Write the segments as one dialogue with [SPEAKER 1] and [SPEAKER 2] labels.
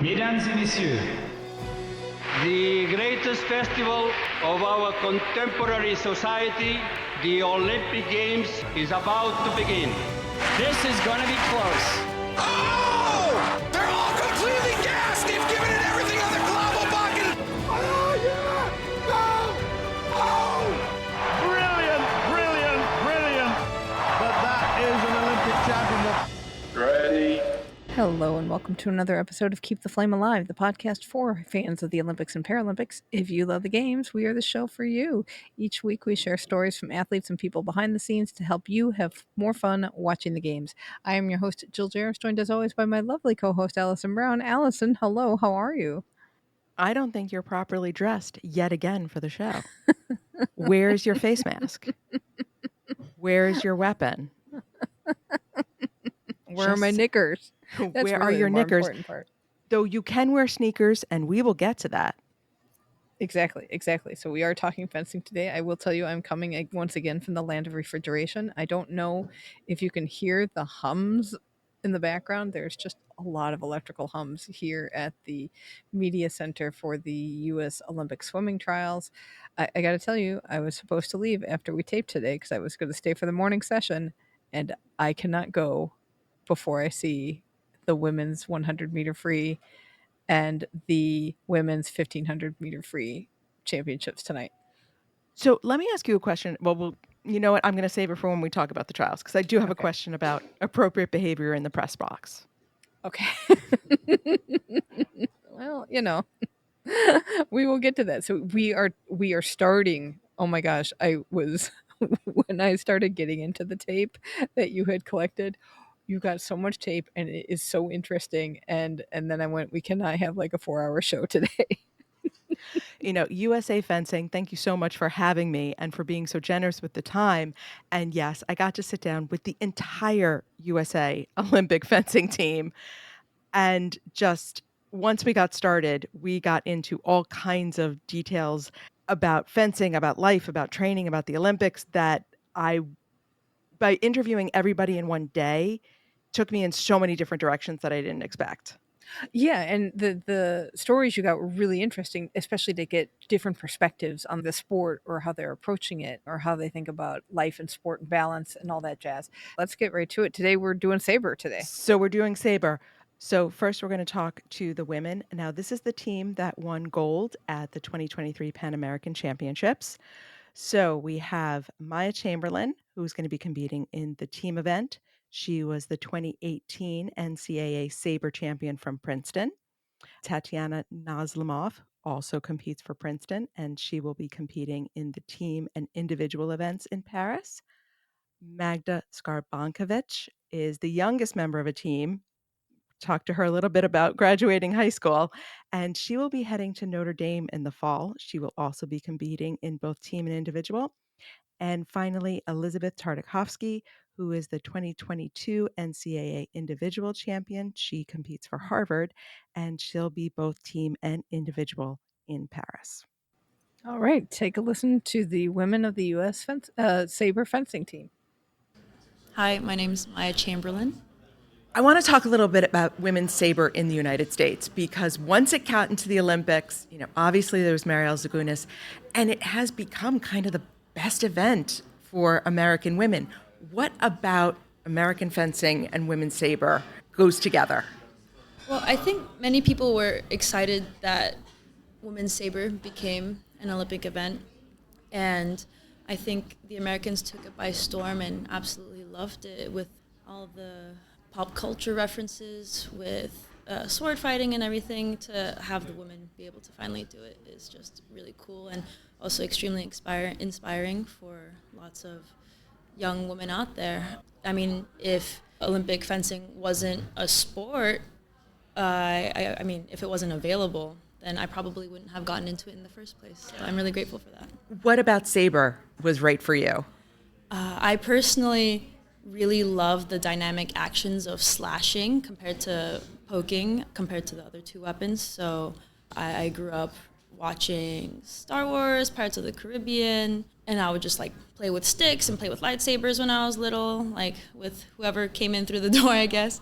[SPEAKER 1] Mesdames et messieurs,
[SPEAKER 2] The greatest festival of our contemporary society, the Olympic Games, is about to begin.
[SPEAKER 1] this is gonna be close.
[SPEAKER 3] Oh! They're all completely gassed! They've given it everything on the global bucket! Oh, yeah! Go! Oh!
[SPEAKER 4] Brilliant, brilliant, brilliant. But that is an Olympic championship.
[SPEAKER 3] Ready?
[SPEAKER 5] Hello and welcome to another episode of Keep the Flame Alive, the podcast for fans of the Olympics and Paralympics. If you love the games, we are the show for you. Each week we share stories from athletes and people behind the scenes to help you have more fun watching the games. I am your host, Jill Jarris, joined as always by my lovely co-host, Alison Brown. Alison, hello, how are you?
[SPEAKER 6] I don't think you're properly dressed yet again for the show. Where's your face mask? Where's your weapon?
[SPEAKER 5] Where are my knickers? That's
[SPEAKER 6] Where are
[SPEAKER 5] really
[SPEAKER 6] your
[SPEAKER 5] the more
[SPEAKER 6] knickers?
[SPEAKER 5] important part.
[SPEAKER 6] Though you can wear sneakers, and we will get to that.
[SPEAKER 5] Exactly. So we are talking fencing today. I will tell you I'm coming once again from the land of refrigeration. I don't know if you can hear the hums in the background. There's just a lot of electrical hums here at the media center for the U.S. Olympic swimming trials. I got to tell you, I was supposed to leave after we taped today because I was going to stay for the morning session, and I cannot go before I see the women's 100 meter free and the women's 1500 meter free championships tonight.
[SPEAKER 6] So let me ask you a question. Well, you know what? I'm going to save it for when we talk about the trials, because I do have a question about appropriate behavior in the press box.
[SPEAKER 5] Okay. Well, we will get to that. So we are starting. Oh my gosh, I was when I started getting into the tape that you had collected. You got so much tape and it is so interesting. And then I went, we cannot have like a 4-hour show today.
[SPEAKER 6] USA Fencing, thank you so much for having me and for being so generous with the time. And yes, I got to sit down with the entire USA Olympic fencing team. And just once we got started, we got into all kinds of details about fencing, about life, about training, about the Olympics that by interviewing everybody in one day, took me in so many different directions that I didn't expect.
[SPEAKER 5] Yeah, and the stories you got were really interesting, especially to get different perspectives on the sport or how they're approaching it or how they think about life and sport and balance and all that jazz. Let's get right to it. Today we're doing Sabre today.
[SPEAKER 6] So we're doing Sabre. So first we're going to talk to the women. Now this is the team that won gold at the 2023 Pan American Championships. So we have Maia Chamberlain, who's going to be competing in the team event. She was the 2018 NCAA Sabre champion from Princeton. Tatiana Nazlimov also competes for Princeton, and she will be competing in the team and individual events in Paris. Magda Skarbonkiewicz is the youngest member of a team. Talked to her a little bit about graduating high school, and she will be heading to Notre Dame in the fall. She will also be competing in both team and individual. And finally, Elizabeth Tartakovsky, who is the 2022 NCAA individual champion. She competes for Harvard, and she'll be both team and individual in Paris.
[SPEAKER 5] All right, take a listen to the women of the U.S. Sabre fencing team.
[SPEAKER 7] Hi, my name is Maia Chamberlain.
[SPEAKER 6] I want to talk a little bit about women's sabre in the United States, because once it got into the Olympics, obviously there was Marielle Zagunis, and it has become kind of the best event for American women. What about American fencing and women's sabre goes together?
[SPEAKER 7] Well, I think many people were excited that women's sabre became an Olympic event, and I think the Americans took it by storm and absolutely loved it, with all the pop culture references, with sword fighting and everything. To have the women be able to finally do it is just really cool, and also extremely inspiring for lots of young women out there. I mean, if Olympic fencing wasn't a sport, I mean, if it wasn't available, then I probably wouldn't have gotten into it in the first place. So I'm really grateful for that.
[SPEAKER 6] What about sabre was right for you?
[SPEAKER 7] I personally really love the dynamic actions of slashing compared to poking, compared to the other two weapons. So I grew up watching Star Wars, Pirates of the Caribbean, and I would just play with sticks and play with lightsabers when I was little, with whoever came in through the door, I guess.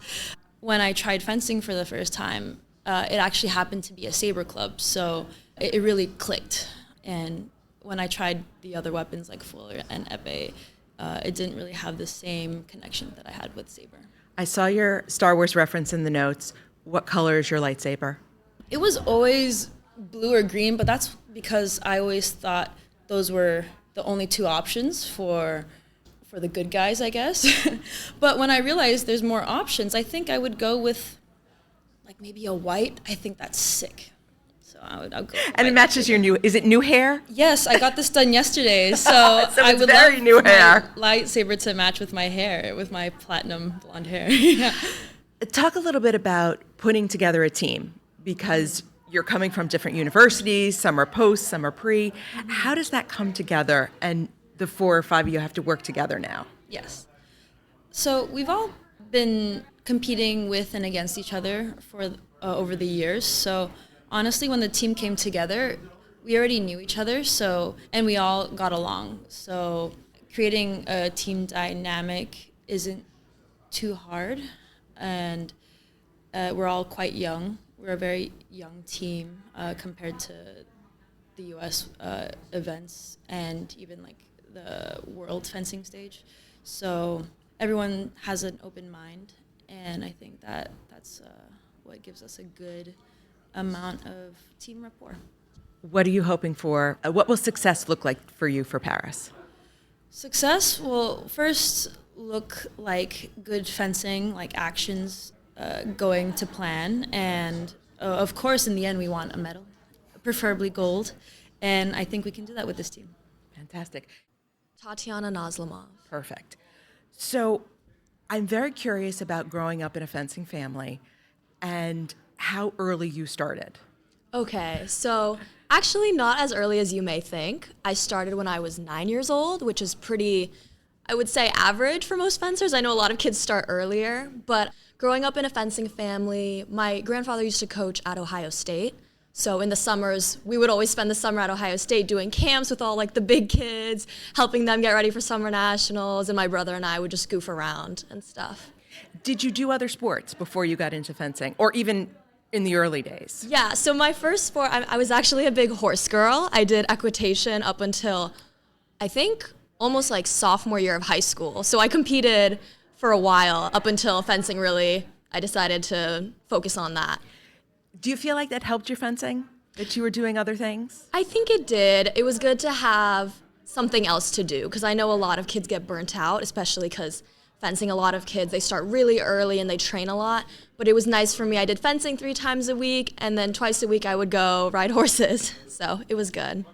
[SPEAKER 7] When I tried fencing for the first time, it actually happened to be a saber club, so it really clicked. And when I tried the other weapons like Fuller and epee, it didn't really have the same connection that I had with saber.
[SPEAKER 6] I saw your Star Wars reference in the notes. What color is your lightsaber?
[SPEAKER 7] It was always blue or green, but that's because I always thought those were the only two options for the good guys, I guess. But when I realized there's more options, I think I would go with like maybe a white. I think that's sick. So I'll go.
[SPEAKER 6] And it matches your new. Is it new hair?
[SPEAKER 7] Yes, I got this done yesterday, so,
[SPEAKER 6] So
[SPEAKER 7] I
[SPEAKER 6] it's
[SPEAKER 7] would
[SPEAKER 6] very
[SPEAKER 7] love
[SPEAKER 6] new hair.
[SPEAKER 7] my lightsaber to match with my hair, with my platinum blonde hair. Yeah.
[SPEAKER 6] Talk a little bit about putting together a team, because you're coming from different universities. Some are post, some are pre. How does that come together? And the 4 or 5 of you have to work together now.
[SPEAKER 7] Yes. So we've all been competing with and against each other for over the years. So honestly, when the team came together, we already knew each other. And we all got along. So creating a team dynamic isn't too hard, and we're all quite young. We're a very young team compared to the U.S. Events and even like the world fencing stage. So everyone has an open mind, and I think that's what gives us a good amount of team rapport.
[SPEAKER 6] What are you hoping for? What will success look like for you for Paris?
[SPEAKER 7] Success will first look like good fencing, like actions going to plan, and of course in the end we want a medal, preferably gold, and I think we can do that with this team.
[SPEAKER 6] Fantastic.
[SPEAKER 8] Tatiana Nazlimov.
[SPEAKER 6] Perfect. So I'm very curious about growing up in a fencing family and how early you started.
[SPEAKER 8] Okay, so actually not as early as you may think. I started when I was 9 years old, which is pretty, I would say, average for most fencers. I know a lot of kids start earlier, but growing up in a fencing family, my grandfather used to coach at Ohio State. So in the summers, we would always spend the summer at Ohio State doing camps with all like the big kids, helping them get ready for summer nationals, and my brother and I would just goof around and stuff.
[SPEAKER 6] Did you do other sports before you got into fencing, or even in the early days?
[SPEAKER 8] Yeah, so my first sport, I was actually a big horse girl. I did equitation up until, I think, almost like sophomore year of high school. So I competed for a while up until fencing really, I decided to focus on that.
[SPEAKER 6] Do you feel like that helped your fencing, that you were doing other things?
[SPEAKER 8] I think it did. It was good to have something else to do, because I know a lot of kids get burnt out, especially because fencing, a lot of kids, they start really early and they train a lot. But it was nice for me. I did fencing 3 times a week, and then twice a week I would go ride horses. So it was good.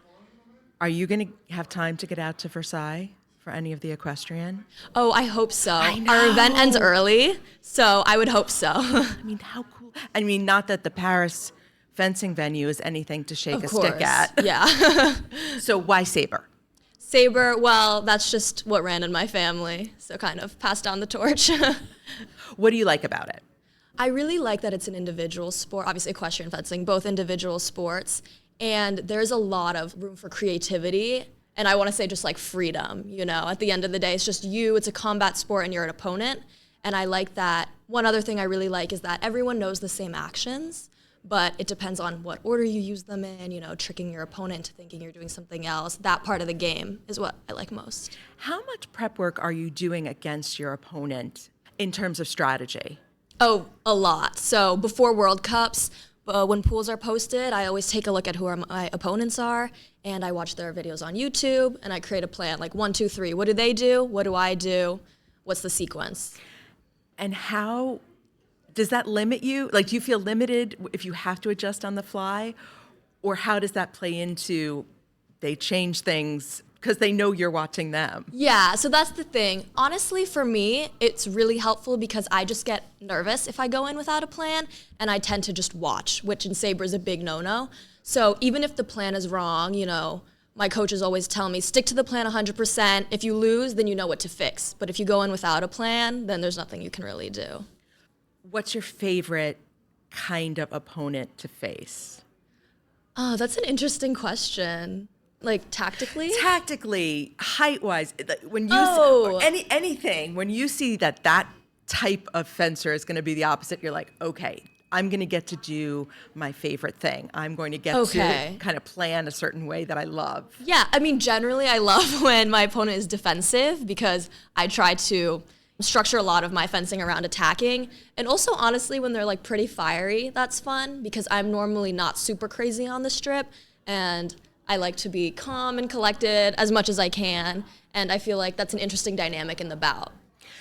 [SPEAKER 6] Are you going to have time to get out to Versailles for any of the equestrian?
[SPEAKER 8] Oh, I hope so.
[SPEAKER 6] I know.
[SPEAKER 8] Our event ends early, so I would hope so.
[SPEAKER 6] I mean, how cool. I mean, not that the Paris fencing venue is anything to shake
[SPEAKER 8] Of
[SPEAKER 6] a
[SPEAKER 8] course.
[SPEAKER 6] stick at.
[SPEAKER 8] Yeah.
[SPEAKER 6] So why Sabre?
[SPEAKER 8] Sabre, well, that's just what ran in my family, so kind of passed down the torch.
[SPEAKER 6] What do you like about it?
[SPEAKER 8] I really like that it's an individual sport, obviously equestrian fencing, both individual sports, and there's a lot of room for creativity, and I want to say just like freedom, you know, at the end of the day, it's just you, it's a combat sport and you're an opponent, and I like that. One other thing I really like is that everyone knows the same actions, but it depends on what order you use them in, you know, tricking your opponent into thinking you're doing something else. That part of the game is what I like most.
[SPEAKER 6] How much prep work are you doing against your opponent in terms of strategy?
[SPEAKER 8] Oh, a lot. So before World Cups, when pools are posted, I always take a look at who my opponents are, and I watch their videos on YouTube, and I create a plan, like 1, 2, 3. What do they do? What do I do? What's the sequence?
[SPEAKER 6] And how does that limit you? Like, do you feel limited if you have to adjust on the fly? Or how does that play into they change things because they know you're watching them?
[SPEAKER 8] Yeah, so that's the thing. Honestly, for me, it's really helpful because I just get nervous if I go in without a plan, and I tend to just watch, which in Sabre is a big no-no. So even if the plan is wrong, you know, my coaches always tell me, stick to the plan 100%. If you lose, then you know what to fix. But if you go in without a plan, then there's nothing you can really do.
[SPEAKER 6] What's your favorite kind of opponent to face?
[SPEAKER 8] Oh, that's an interesting question. Like tactically?
[SPEAKER 6] Tactically, height-wise, when you
[SPEAKER 8] Oh.
[SPEAKER 6] anything, when you see that type of fencer is going to be the opposite, you're like, okay, I'm going to get to do my favorite thing. I'm going to get to kind of plan a certain way that I love.
[SPEAKER 8] Yeah, I mean, generally I love when my opponent is defensive because I try to structure a lot of my fencing around attacking. And also, honestly, when they're like pretty fiery, that's fun because I'm normally not super crazy on the strip. And I like to be calm and collected as much as I can. And I feel like that's an interesting dynamic in the bout.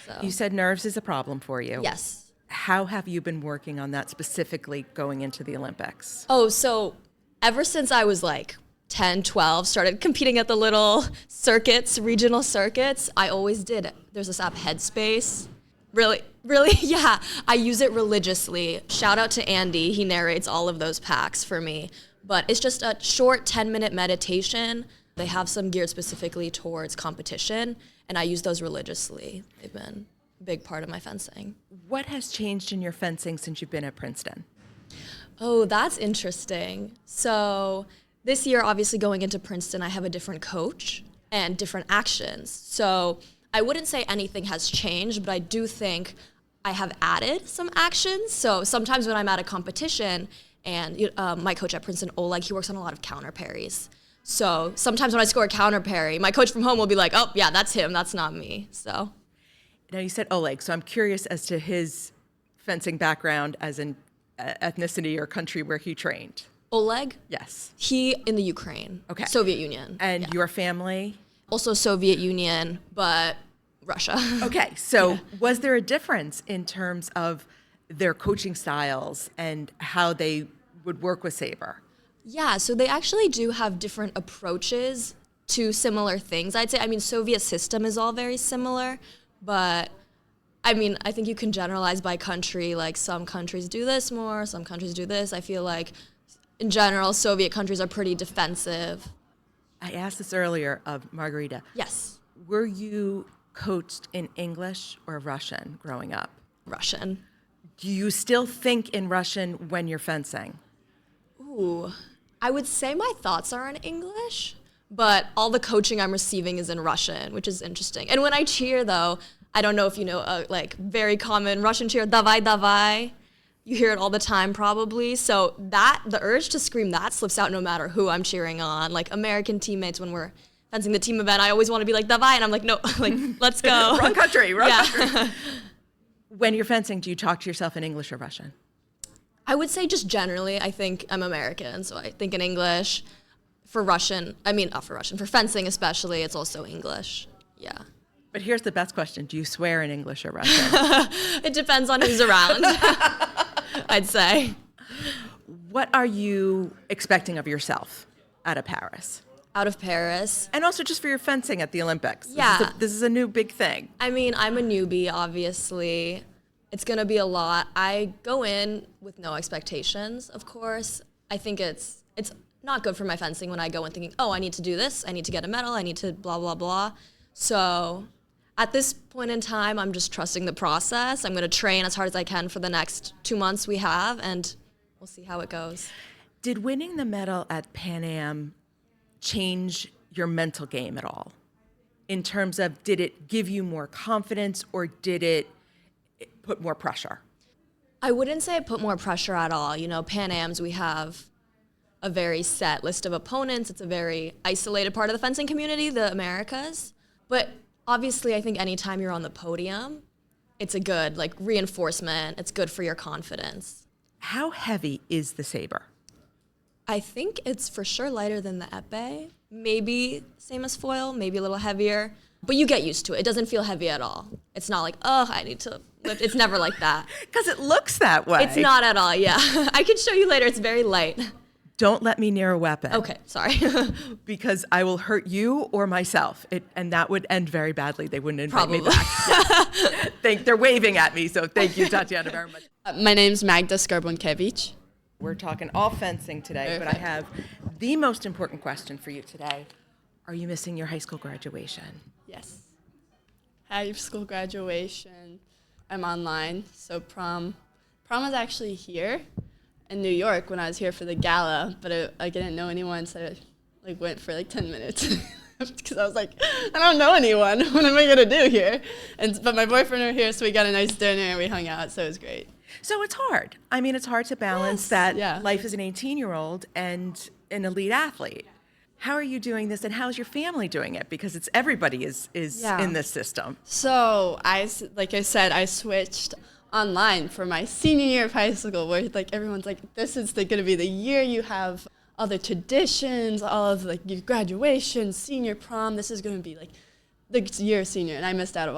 [SPEAKER 8] So.
[SPEAKER 6] You said nerves is a problem for you.
[SPEAKER 8] Yes.
[SPEAKER 6] How have you been working on that specifically going into the Olympics?
[SPEAKER 8] Oh, so ever since I was like 10, 12, started competing at the little circuits, regional circuits, I always did it. There's this app, Headspace. Really, yeah. I use it religiously. Shout out to Andy. He narrates all of those packs for me. But it's just a short 10-minute meditation. They have some geared specifically towards competition, and I use those religiously. They've been a big part of my fencing.
[SPEAKER 6] What has changed in your fencing since you've been at Princeton?
[SPEAKER 8] Oh, that's interesting. So this year, obviously going into Princeton, I have a different coach and different actions. So I wouldn't say anything has changed, but I do think I have added some actions. So sometimes when I'm at a competition, and my coach at Princeton, Oleg, he works on a lot of counter parries. So sometimes when I score a counter parry, my coach from home will be like, oh, yeah, that's him. That's not me. So.
[SPEAKER 6] Now, you said Oleg, so I'm curious as to his fencing background as an ethnicity or country where he trained.
[SPEAKER 8] Oleg?
[SPEAKER 6] Yes.
[SPEAKER 8] He in the Ukraine.
[SPEAKER 6] Okay.
[SPEAKER 8] Soviet Union.
[SPEAKER 6] And your family?
[SPEAKER 8] Also Soviet Union, but Russia.
[SPEAKER 6] Okay, so was there a difference in terms of their coaching styles and how they would work with Sabre?
[SPEAKER 8] Yeah, so they actually do have different approaches to similar things. I'd say, I mean, Soviet system is all very similar, but I mean, I think you can generalize by country, like some countries do this more, some countries do this. I feel like in general, Soviet countries are pretty defensive.
[SPEAKER 6] I asked this earlier of Margarita.
[SPEAKER 8] Yes.
[SPEAKER 6] Were you coached in English or Russian growing up?
[SPEAKER 8] Russian.
[SPEAKER 6] Do you still think in Russian when you're fencing?
[SPEAKER 8] Ooh, I would say my thoughts are in English, but all the coaching I'm receiving is in Russian, which is interesting. And when I cheer, though, I don't know if you know, like very common Russian cheer, davai, davai. You hear it all the time, probably. So the urge to scream that slips out no matter who I'm cheering on. Like American teammates, when we're fencing the team event, I always want to be like davai, and I'm like, no, like let's go.
[SPEAKER 6] Wrong country, wrong country. When you're fencing, do you talk to yourself in English or Russian?
[SPEAKER 8] I would say just generally, I think I'm American, so I think in English. For Russian, I mean, not for Russian, for fencing especially, it's also English. Yeah.
[SPEAKER 6] But here's the best question. Do you swear in English or Russian?
[SPEAKER 8] It depends on who's around, I'd say.
[SPEAKER 6] What are you expecting of yourself out of Paris?
[SPEAKER 8] Out of Paris.
[SPEAKER 6] And also just for your fencing at the Olympics.
[SPEAKER 8] Yeah.
[SPEAKER 6] This is a new big thing.
[SPEAKER 8] I mean, I'm a newbie, obviously. It's going to be a lot. I go in with no expectations, of course. I think it's not good for my fencing when I go in thinking, oh, I need to do this, I need to get a medal, I need to blah, blah, blah. So at this point in time, I'm just trusting the process. I'm going to train as hard as I can for the next 2 months we have, and we'll see how it goes.
[SPEAKER 6] Did winning the medal at Pan Am change your mental game at all? In terms of, did it give you more confidence or did it put more pressure?
[SPEAKER 8] I wouldn't say it put more pressure at all. You know, Pan Ams, we have a very set list of opponents. It's a very isolated part of the fencing community, the Americas. But obviously, I think anytime you're on the podium, it's a good reinforcement. It's good for your confidence.
[SPEAKER 6] How heavy is the saber?
[SPEAKER 8] I think it's for sure lighter than the épée. Maybe same as foil, maybe a little heavier. But you get used to it. It doesn't feel heavy at all. It's not like, oh, I need to lift. It's never like that.
[SPEAKER 6] Because it looks that way.
[SPEAKER 8] It's not at all, yeah. I can show you later. It's very light.
[SPEAKER 6] Don't let me near a weapon.
[SPEAKER 8] Okay, sorry.
[SPEAKER 6] Because I will hurt you or myself. And that would end very badly. They wouldn't invite
[SPEAKER 8] Probably.
[SPEAKER 6] me back. Yes. They're waving at me, so thank you, Tatiana, very much.
[SPEAKER 9] My name's Magda Skarbonkiewicz.
[SPEAKER 6] We're talking all fencing today, but I have the most important question for you today. Are you missing your high school graduation?
[SPEAKER 9] Yes. High school graduation. I'm online, so prom was actually here in New York when I was here for the gala, but I didn't know anyone, so I went for 10 minutes because I was like, I don't know anyone. What am I gonna do here? But my boyfriend were here, so we got a nice dinner and we hung out, so it was great.
[SPEAKER 6] So it's hard. I mean, it's hard to balance that life as an 18-year-old and an elite athlete. How are you doing this, and how's your family doing it? Because it's everybody is in this system.
[SPEAKER 9] So like I said, I switched online for my senior year of high school, where like everyone's like, this is going to be the year you have all the traditions, all of like your graduation, senior prom. This is going to be like the year of senior, and I missed out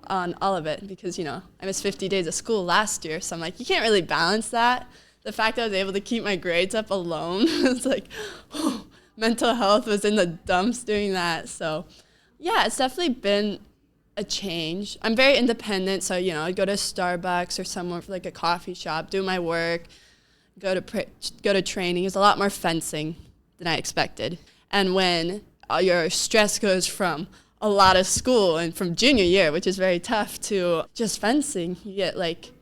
[SPEAKER 9] on all of it because, you know, I missed 50 days of school last year. So I'm like, you can't really balance that. The fact that I was able to keep my grades up alone was like, oh, mental health was in the dumps doing that. So yeah, it's definitely been a change. I'm very independent. So, you know, I go to Starbucks or somewhere for like a coffee shop, do my work, go to training. There's a lot more fencing than I expected. And when your stress goes from a lot of school and from junior year, which is very tough, to just fencing, you're like,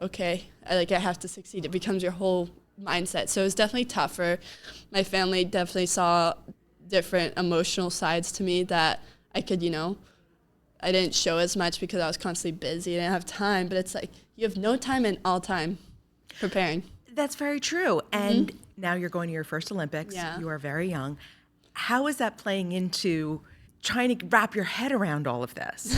[SPEAKER 9] okay, I have to succeed. It becomes your whole mindset. So it's definitely tougher. My family definitely saw different emotional sides to me that I could, you know, I didn't show as much because I was constantly busy. I didn't have time, but it's like you have no time and all time preparing.
[SPEAKER 6] That's very true. And now you're going to your first Olympics.
[SPEAKER 9] Yeah.
[SPEAKER 6] You are very young. How is that playing into trying to wrap your head around all of this?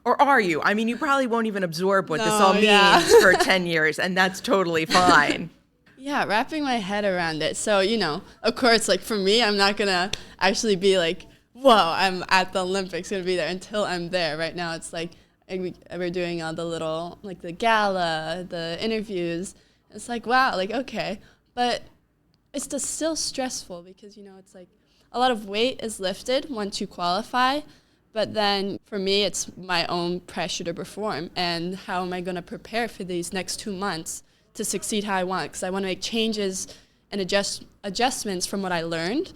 [SPEAKER 6] Or are you? I mean, you probably won't even absorb what this all means for 10 years, and that's totally fine.
[SPEAKER 9] Yeah, wrapping my head around it. So, you know, of course, like for me, I'm not going to actually be like, whoa, I'm at the Olympics, going to be there until I'm there. Right now, it's like we're doing all the little, like the gala, the interviews. It's like, wow, like, okay. But it's just still stressful because, you know, it's like a lot of weight is lifted once you qualify. But then for me, it's my own pressure to perform. And how am I going to prepare for these next 2 months to succeed how I want? Because I want to make changes and adjustments from what I learned.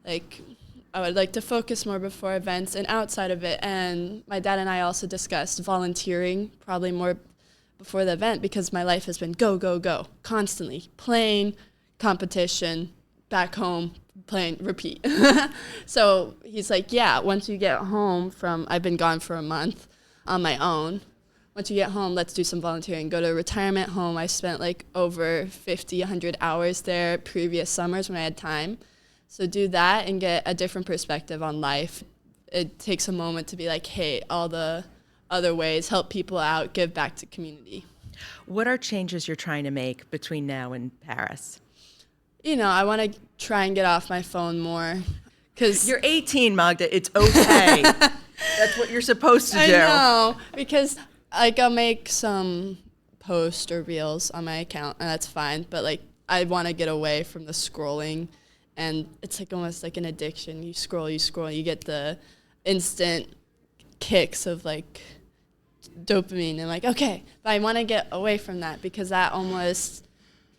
[SPEAKER 9] Like, I would like to focus more before events and outside of it. And my dad and I also discussed volunteering probably more before the event because my life has been go, go, go, constantly. Playing, competition, back home, playing, repeat. So he's like, yeah, once you get home I've been gone for a month on my own. Once you get home, let's do some volunteering. Go to a retirement home. I spent like over 50, 100 hours there previous summers when I had time. So do that and get a different perspective on life. It takes a moment to be like, hey, all the other ways, help people out, give back to community.
[SPEAKER 6] What are changes you're trying to make between now and Paris?
[SPEAKER 9] You know, I want to try and get off my phone more. Cause
[SPEAKER 6] you're 18, Magda. It's okay. That's what you're supposed to do.
[SPEAKER 9] I know, because like I'll make some posts or reels on my account, and that's fine. But like I want to get away from the scrolling, and it's like almost like an addiction. You scroll, you get the instant kicks of like dopamine, and like, okay, but I want to get away from that because that almost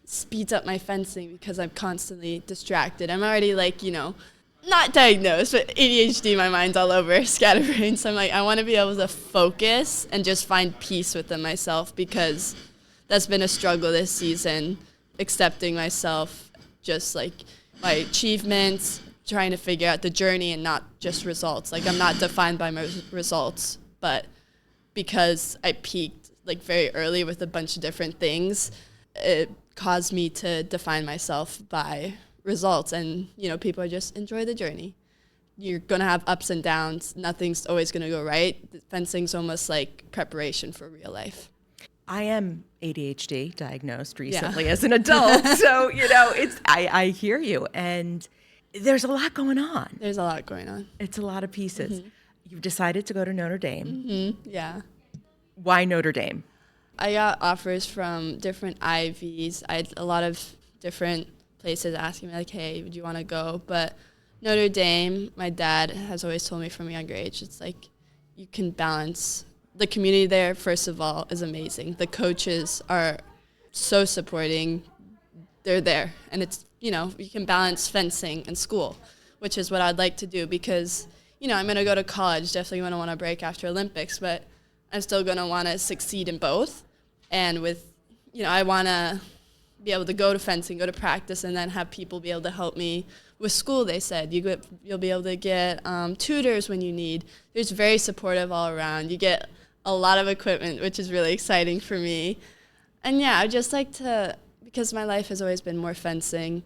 [SPEAKER 9] speeds up my fencing because I'm constantly distracted. I'm already like, you know, not diagnosed, but ADHD, my mind's all over, scatterbrained. So I'm like, I want to be able to focus and just find peace within myself because that's been a struggle this season, accepting myself, just like my achievements, trying to figure out the journey and not just results. Like I'm not defined by my results, but because I peaked like very early with a bunch of different things, it caused me to define myself by results. And, you know, people are just enjoy the journey. You're going to have ups and downs. Nothing's always going to go right. Fencing's almost like preparation for real life.
[SPEAKER 6] I am ADHD diagnosed recently as an adult. So, you know, I hear you. And there's a lot going on.
[SPEAKER 9] There's a lot going on.
[SPEAKER 6] It's a lot of pieces. Mm-hmm. You've decided to go to Notre Dame.
[SPEAKER 9] Mm-hmm. Yeah.
[SPEAKER 6] Why Notre Dame?
[SPEAKER 9] I got offers from different Ivies. I had a lot of different places asking me, like, hey, would you want to go? But Notre Dame, my dad has always told me from a younger age, it's like you can balance. The community there, first of all, is amazing. The coaches are so supporting. They're there. And it's, you know, you can balance fencing and school, which is what I'd like to do because, you know, I'm going to go to college, definitely going to want to break after Olympics, but I'm still going to want to succeed in both. And with, you know, I want to be able to go to fencing, go to practice, and then have people be able to help me with school. They said you'll be able to get tutors when you need. There's very supportive all around. You get a lot of equipment, which is really exciting for me. And yeah, I just like to, because my life has always been more fencing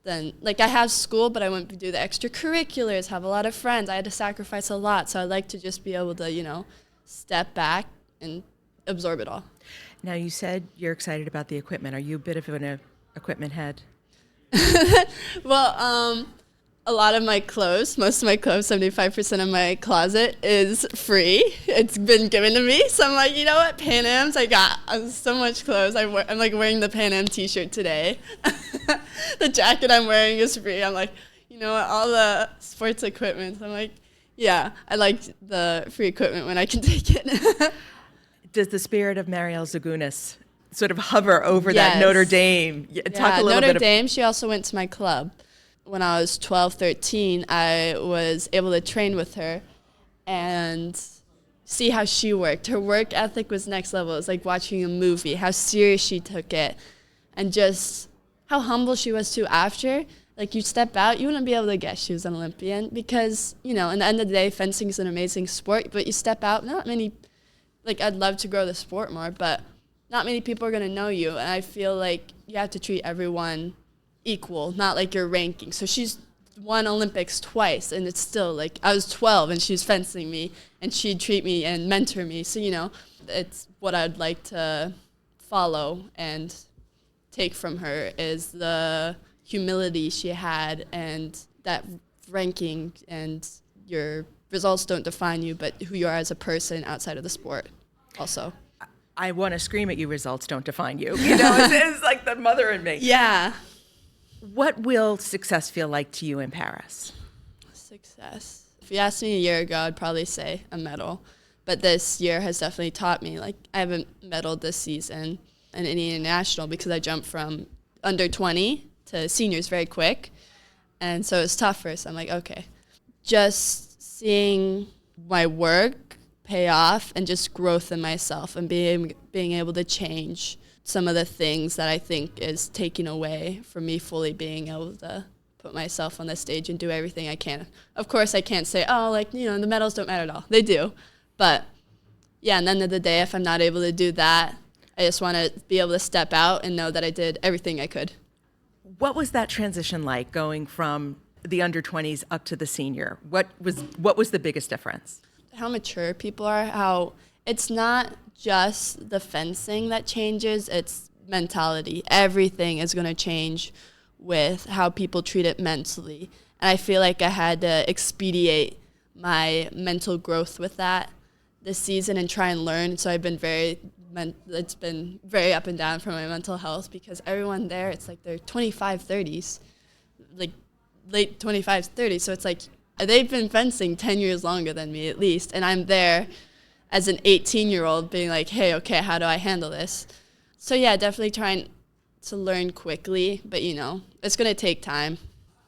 [SPEAKER 9] than, like I have school, but I wouldn't do the extracurriculars, have a lot of friends. I had to sacrifice a lot. So I like to just be able to, step back and absorb it all.
[SPEAKER 6] Now, you said you're excited about the equipment. Are you a bit of an equipment head?
[SPEAKER 9] Well, a lot of my clothes, most of my clothes, 75% of my closet is free. It's been given to me. So I'm like, you know what, Pan Am's, I got so much clothes. I'm like wearing the Pan Am t-shirt today. The jacket I'm wearing is free. I'm like, you know what, all the sports equipment. I'm like, yeah, I like the free equipment when I can take it.
[SPEAKER 6] Does the spirit of Marielle Zagunis sort of hover over that Notre Dame? Talk a little
[SPEAKER 9] Notre
[SPEAKER 6] bit
[SPEAKER 9] Dame, she also went to my club. When I was 12, 13, I was able to train with her and see how she worked. Her work ethic was next level. It was like watching a movie, how serious she took it, and just how humble she was too after. Like, you step out, you wouldn't be able to guess she was an Olympian because, in the end of the day, fencing is an amazing sport, but you step out, not many, like, I'd love to grow the sport more, but not many people are going to know you, and I feel like you have to treat everyone equal, not like your ranking. So she's won Olympics twice, and it's still like I was 12 and she was fencing me, and she'd treat me and mentor me. So, it's what I'd like to follow and take from her is the humility she had, and that ranking and your results don't define you, but who you are as a person outside of the sport also.
[SPEAKER 6] I want to scream at you, results don't define you. It's like the mother in me.
[SPEAKER 9] Yeah.
[SPEAKER 6] What will success feel like to you in Paris?
[SPEAKER 9] Success. If you asked me a year ago, I'd probably say a medal. But this year has definitely taught me, like, I haven't medaled this season in any international because I jumped from under 20 to seniors very quick. And so it's tough first. I'm like, okay. Just seeing my work pay off and just growth in myself and being able to change some of the things that I think is taking away from me fully being able to put myself on the stage and do everything I can. Of course, I can't say, the medals don't matter at all. They do. But, yeah, at the end of the day, if I'm not able to do that, I just want to be able to step out and know that I did everything I could.
[SPEAKER 6] What was that transition like, going from the under-20s up to the senior? What was the biggest difference?
[SPEAKER 9] How mature people are, how it's not just the fencing that changes, it's mentality. Everything is going to change with how people treat it mentally. And I feel like I had to expedite my mental growth with that this season and try and learn. So I've been it's been very up and down for my mental health because everyone there, it's like they're 25, 30s, like late 25s, 30s. So it's like they've been fencing 10 years longer than me at least. And I'm there as an 18-year-old being like, hey, okay, how do I handle this? So yeah, definitely trying to learn quickly, but it's going to take time.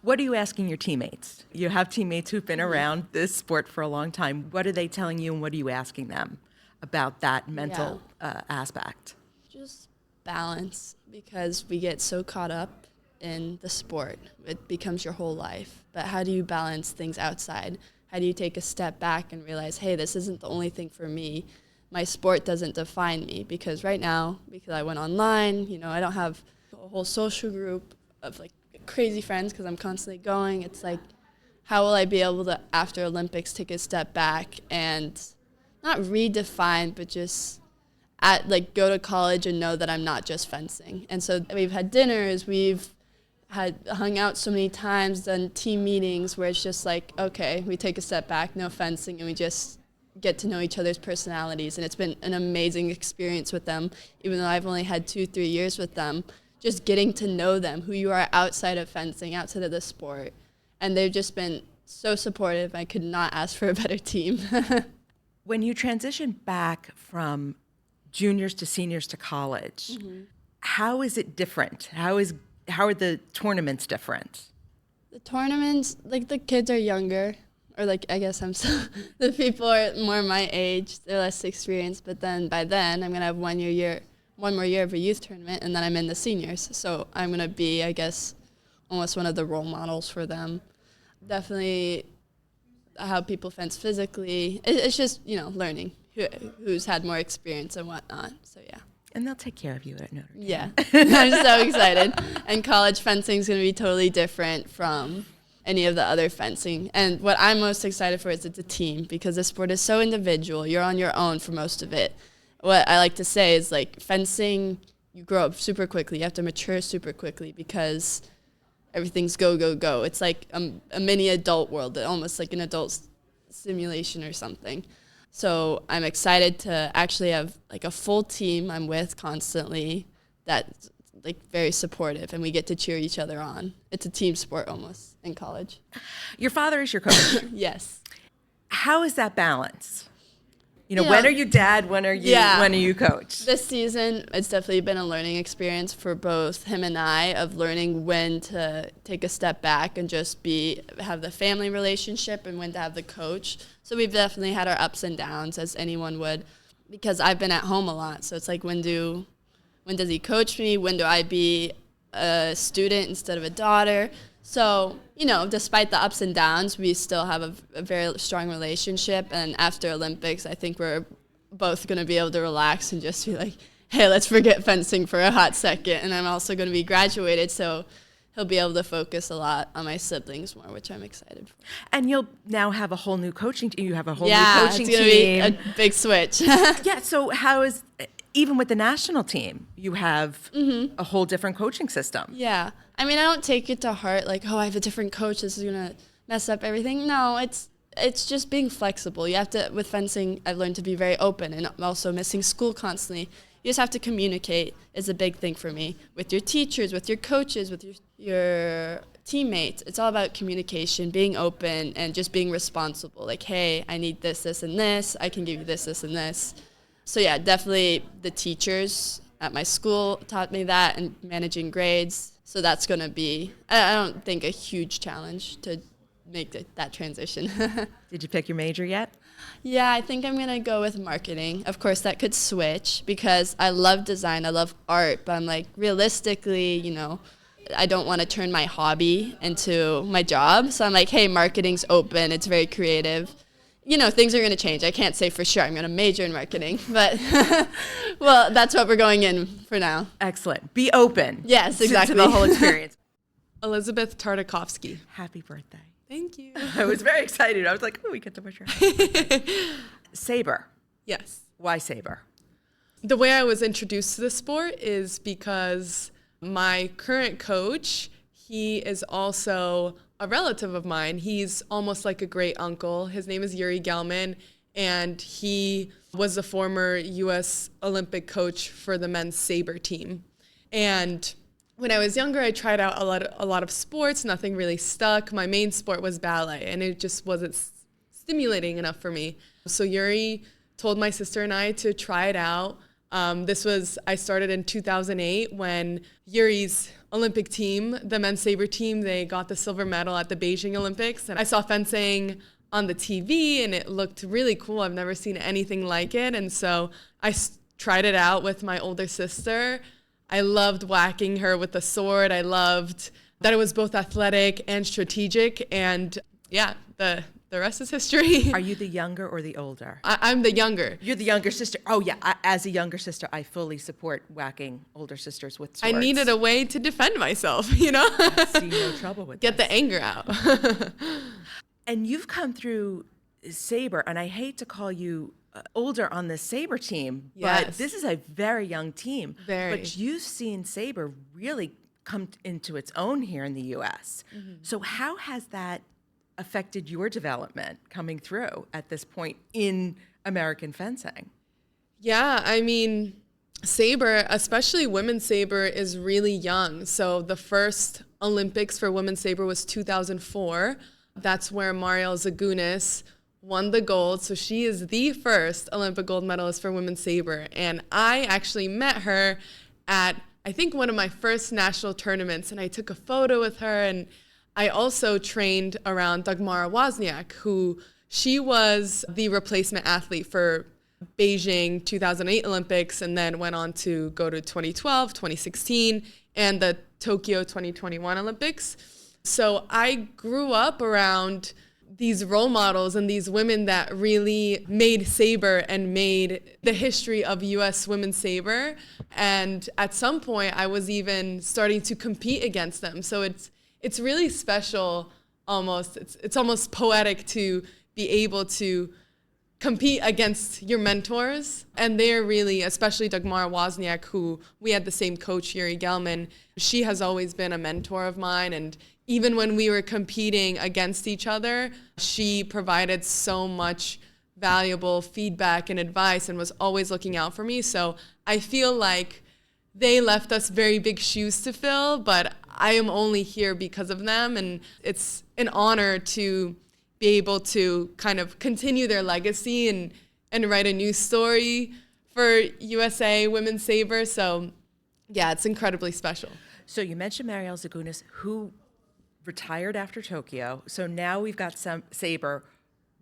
[SPEAKER 6] What are you asking your teammates? You have teammates who've been around this sport for a long time. What are they telling you, and what are you asking them about that mental aspect?
[SPEAKER 9] Just balance, because we get so caught up in the sport. It becomes your whole life. But how do you balance things outside? How do you take a step back and realize, hey, this isn't the only thing for me. My sport doesn't define me, because right now, because I went online, I don't have a whole social group of like crazy friends because I'm constantly going. It's like, how will I be able to, after Olympics, take a step back and not redefine, but just go to college and know that I'm not just fencing. And so we've had dinners, we've hung out so many times, done team meetings where it's just like, okay, we take a step back, no fencing, and we just get to know each other's personalities. And it's been an amazing experience with them, even though I've only had 2-3 years with them, just getting to know them, who you are outside of fencing, outside of the sport. And they've just been so supportive. I could not ask for a better team.
[SPEAKER 6] When you transition back from juniors to seniors to college, how is it different? How are the tournaments different?
[SPEAKER 9] The tournaments, like, the kids are younger, or like, I guess the people are more my age, they're less experienced, but then by then I'm gonna have one more year of a youth tournament, and then I'm in the seniors. So I'm gonna be, I guess, almost one of the role models for them. Definitely how people fence physically. It's just, learning. who's had more experience and whatnot. So yeah.
[SPEAKER 6] And they'll take care of you at Notre Dame.
[SPEAKER 9] Yeah, I'm so excited. And college fencing is going to be totally different from any of the other fencing. And what I'm most excited for is it's a team, because the sport is so individual. You're on your own for most of it. What I like to say is, like, fencing, you grow up super quickly. You have to mature super quickly because everything's go, go, go. It's like a mini adult world, almost like an adult simulation or something. So I'm excited to actually have like a full team I'm with constantly that's like very supportive, and we get to cheer each other on. It's a team sport almost in college.
[SPEAKER 6] Your father is your coach.
[SPEAKER 9] Yes.
[SPEAKER 6] How is that balance? You know, when are you dad? When are you coach?
[SPEAKER 9] This season, it's definitely been a learning experience for both him and I, of learning when to take a step back and just have the family relationship, and when to have the coach. So we've definitely had our ups and downs, as anyone would, because I've been at home a lot. So it's like, when does he coach me? When do I be a student instead of a daughter? So, you know, despite the ups and downs, we still have a very strong relationship. And after Olympics, I think we're both going to be able to relax and just be like, hey, let's forget fencing for a hot second. And I'm also going to be graduated, so he'll be able to focus a lot on my siblings more, which I'm excited for.
[SPEAKER 6] And you'll now have a whole new coaching team. You have a whole new coaching team.
[SPEAKER 9] Yeah, it's going to be a big switch.
[SPEAKER 6] Yeah, so how is, even with the national team, you have a whole different coaching system.
[SPEAKER 9] Yeah. I mean, I don't take it to heart, like, oh, I have a different coach, this is going to mess up everything. No, it's just being flexible. You have to, with fencing, I've learned to be very open, and also missing school constantly. You just have to communicate is a big thing for me, with your teachers, with your coaches, with your teammates. It's all about communication, being open, and just being responsible. Like, hey, I need this, this, and this. I can give you this, this, and this. So yeah, definitely the teachers at my school taught me that, and managing grades. So that's going to be, I don't think, a huge challenge to make that transition.
[SPEAKER 6] Did you pick your major yet?
[SPEAKER 9] Yeah, I think I'm going to go with marketing. Of course, that could switch, because I love design, I love art, but I'm like, realistically, you know, I don't want to turn my hobby into my job. So I'm like, hey, marketing's open, it's very creative. You know, things are going to change. I can't say for sure I'm going to major in marketing, but well, that's what we're going in for now.
[SPEAKER 6] Excellent. Be open.
[SPEAKER 9] Yes, exactly.
[SPEAKER 6] To the whole experience.
[SPEAKER 10] Elizabeth Tartakovsky.
[SPEAKER 6] Happy birthday.
[SPEAKER 10] Thank you.
[SPEAKER 6] I was very excited. I was like, oh, we get to wish her. Sabre.
[SPEAKER 10] Yes.
[SPEAKER 6] Why Sabre?
[SPEAKER 10] The way I was introduced to the sport is because my current coach, he is also a relative of mine. He's almost like a great uncle. His name is Yuri Gelman, and he was the former U.S. Olympic coach for the men's sabre team. And when I was younger, I tried out a lot of sports. Nothing really stuck. My main sport was ballet, and it just wasn't stimulating enough for me. So Yuri told my sister and I to try it out. I started in 2008 when Yuri's Olympic team, the men's sabre team, they got the silver medal at the Beijing Olympics. And I saw fencing on the TV, and it looked really cool. I've never seen anything like it. And so I tried it out with my older sister. I loved whacking her with the sword. I loved that it was both athletic and strategic. And yeah, the rest is history.
[SPEAKER 6] Are you the younger or the older?
[SPEAKER 10] I'm the younger.
[SPEAKER 6] You're the younger sister. Oh, yeah. As a younger sister, I fully support whacking older sisters with swords.
[SPEAKER 10] I needed a way to defend myself, you know?
[SPEAKER 6] I see no trouble with
[SPEAKER 10] Get the anger out.
[SPEAKER 6] And you've come through Sabre, and I hate to call you older on the Sabre team, but this is a very young team.
[SPEAKER 10] Very.
[SPEAKER 6] But you've seen Sabre really come into its own here in the U.S. Mm-hmm. So how has that affected your development coming through at this point in American fencing?
[SPEAKER 10] Yeah, I mean, sabre, especially women's sabre, is really young. So the first Olympics for women's sabre was 2004. That's where Mariel Zagunis won the gold. So she is the first Olympic gold medalist for women's sabre. And I actually met her at, I think, one of my first national tournaments, and I took a photo with her. And I also trained around Dagmara Wozniak, who she was the replacement athlete for Beijing 2008 Olympics, and then went on to go to 2012, 2016, and the Tokyo 2021 Olympics. So I grew up around these role models and these women that really made Sabre and made the history of US women's Sabre. And at some point I was even starting to compete against them. So it's really special almost. It's almost poetic to be able to compete against your mentors. And they're really, especially Dagmara Wozniak, who we had the same coach, Yuri Gelman. She has always been a mentor of mine. And even when we were competing against each other, she provided so much valuable feedback and advice and was always looking out for me. So I feel like they left us very big shoes to fill, but I am only here because of them. And it's an honor to be able to kind of continue their legacy and write a new story for USA Women's Sabre. So yeah, it's incredibly special.
[SPEAKER 6] So you mentioned Marielle Zagunis, who retired after Tokyo. So now we've got some Sabre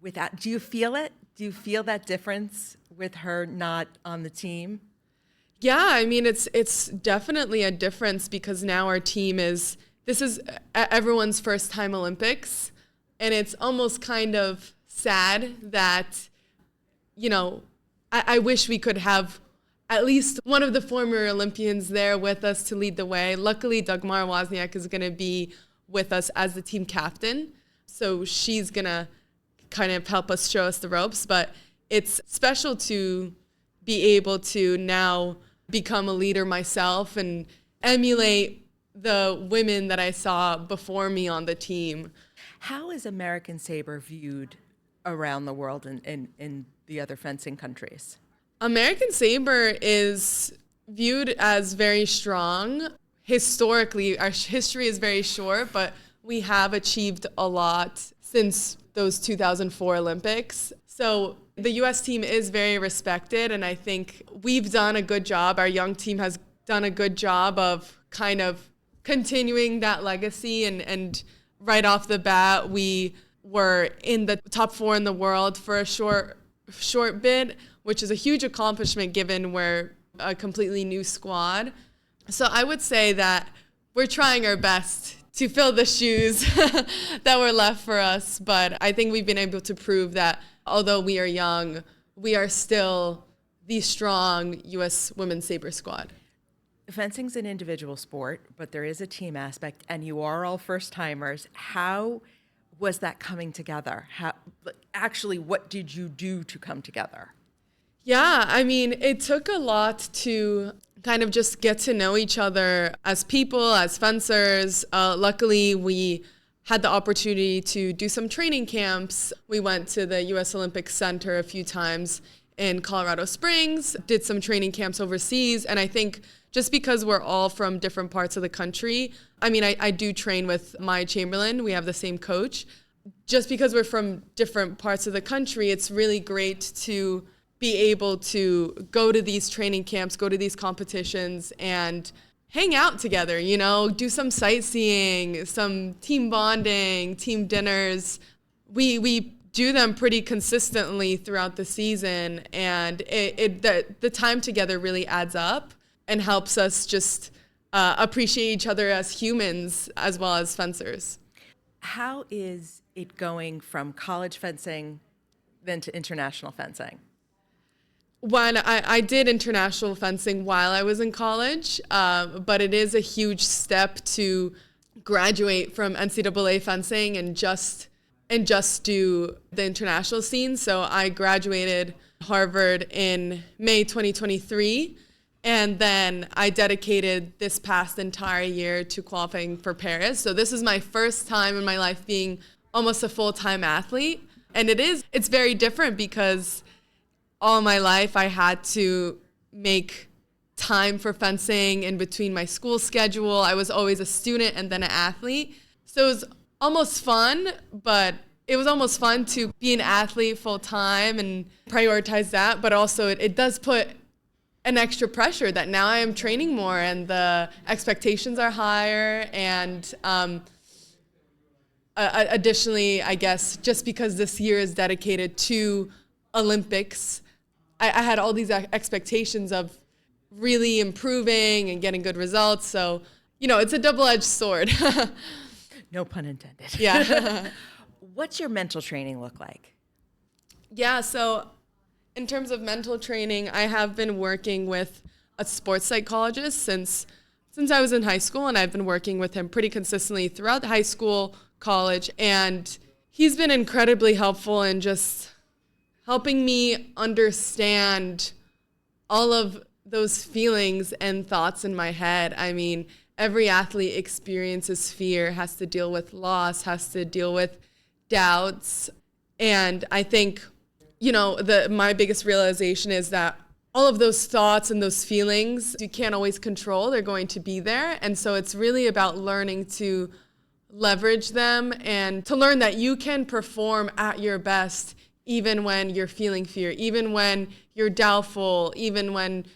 [SPEAKER 6] without. Do you feel it? Do you feel that difference with her not on the team?
[SPEAKER 10] Yeah, I mean, it's definitely a difference because now our team this is everyone's first time Olympics. And it's almost kind of sad that, you know, I wish we could have at least one of the former Olympians there with us to lead the way. Luckily, Dagmara Wozniak is going to be with us as the team captain. So she's going to kind of help us, show us the ropes. But it's special to be able to now become a leader myself and emulate the women that I saw before me on the team.
[SPEAKER 6] How is American Sabre viewed around the world in the other fencing countries?
[SPEAKER 10] American Sabre is viewed as very strong. Historically, our history is very short, but we have achieved a lot since those 2004 Olympics. So the U.S. team is very respected, and I think we've done a good job. Our young team has done a good job of kind of continuing that legacy, and right off the bat, we were in the top 4 in the world for a short bit, which is a huge accomplishment given we're a completely new squad. So I would say that we're trying our best to fill the shoes that were left for us. But I think we've been able to prove that although we are young, we are still the strong U.S. Women's Sabre squad.
[SPEAKER 6] Fencing's an individual sport, but there is a team aspect, and you are all first-timers. How was that coming together? Actually, what did you do to come together?
[SPEAKER 10] Yeah, I mean, it took a lot to kind of just get to know each other as people, as fencers. Luckily, we had the opportunity to do some training camps. We went to the U.S. Olympic Center a few times in Colorado Springs, did some training camps overseas, and I think just because we're all from different parts of the country, I mean, I do train with Maia Chamberlain. We have the same coach. Just because we're from different parts of the country, it's really great to be able to go to these training camps, go to these competitions, and hang out together, you know, do some sightseeing, some team bonding, team dinners. We do them pretty consistently throughout the season, and the time together really adds up and helps us just appreciate each other as humans as well as fencers.
[SPEAKER 6] How is it going from college fencing then to international fencing?
[SPEAKER 10] When I did international fencing while I was in college, but it is a huge step to graduate from NCAA fencing and just do the international scene. So I graduated Harvard in May 2023, and then I dedicated this past entire year to qualifying for Paris. So this is my first time in my life being almost a full-time athlete, and it's very different because all my life I had to make time for fencing in between my school schedule. I was always a student and then an athlete. So it was almost fun, but it was almost fun to be an athlete full time and prioritize that. But also it does put an extra pressure that now I am training more and the expectations are higher. And additionally, I guess, just because this year is dedicated to Olympics, I had all these expectations of really improving and getting good results. So, you know, it's a double-edged sword.
[SPEAKER 6] No pun intended.
[SPEAKER 10] Yeah.
[SPEAKER 6] What's your mental training look like?
[SPEAKER 10] Yeah, so in terms of mental training, I have been working with a sports psychologist since I was in high school, and I've been working with him pretty consistently throughout high school, college, and he's been incredibly helpful in just helping me understand all of those feelings and thoughts in my head. I mean, every athlete experiences fear, has to deal with loss, has to deal with doubts. And I think, my biggest realization is that all of those thoughts and those feelings you can't always control. They're going to be there. And so it's really about learning to leverage them and to learn that you can perform at your best even when you're feeling fear, even when you're doubtful, even when,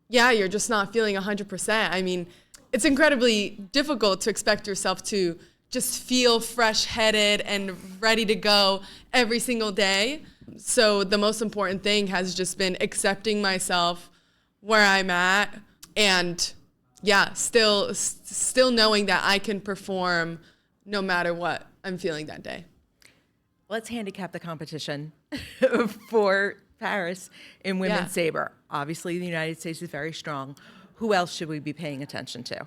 [SPEAKER 10] you're just not feeling 100%. I mean, it's incredibly difficult to expect yourself to just feel fresh-headed and ready to go every single day. So the most important thing has just been accepting myself where I'm at and still knowing that I can perform no matter what I'm feeling that day.
[SPEAKER 6] Let's handicap the competition for Paris in women's sabre. Obviously, the United States is very strong. Who else should we be paying attention to?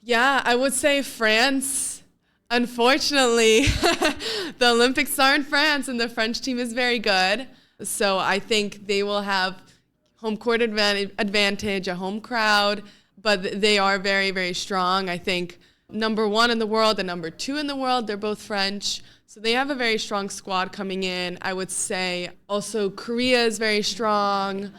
[SPEAKER 10] Yeah, I would say France. Unfortunately, the Olympics are in France, and the French team is very good. So I think they will have home court advantage, a home crowd, but they are very, very strong. I think number 1 in the world and number 2 in the world, they're both French. So they have a very strong squad coming in. I would say also Korea is very strong.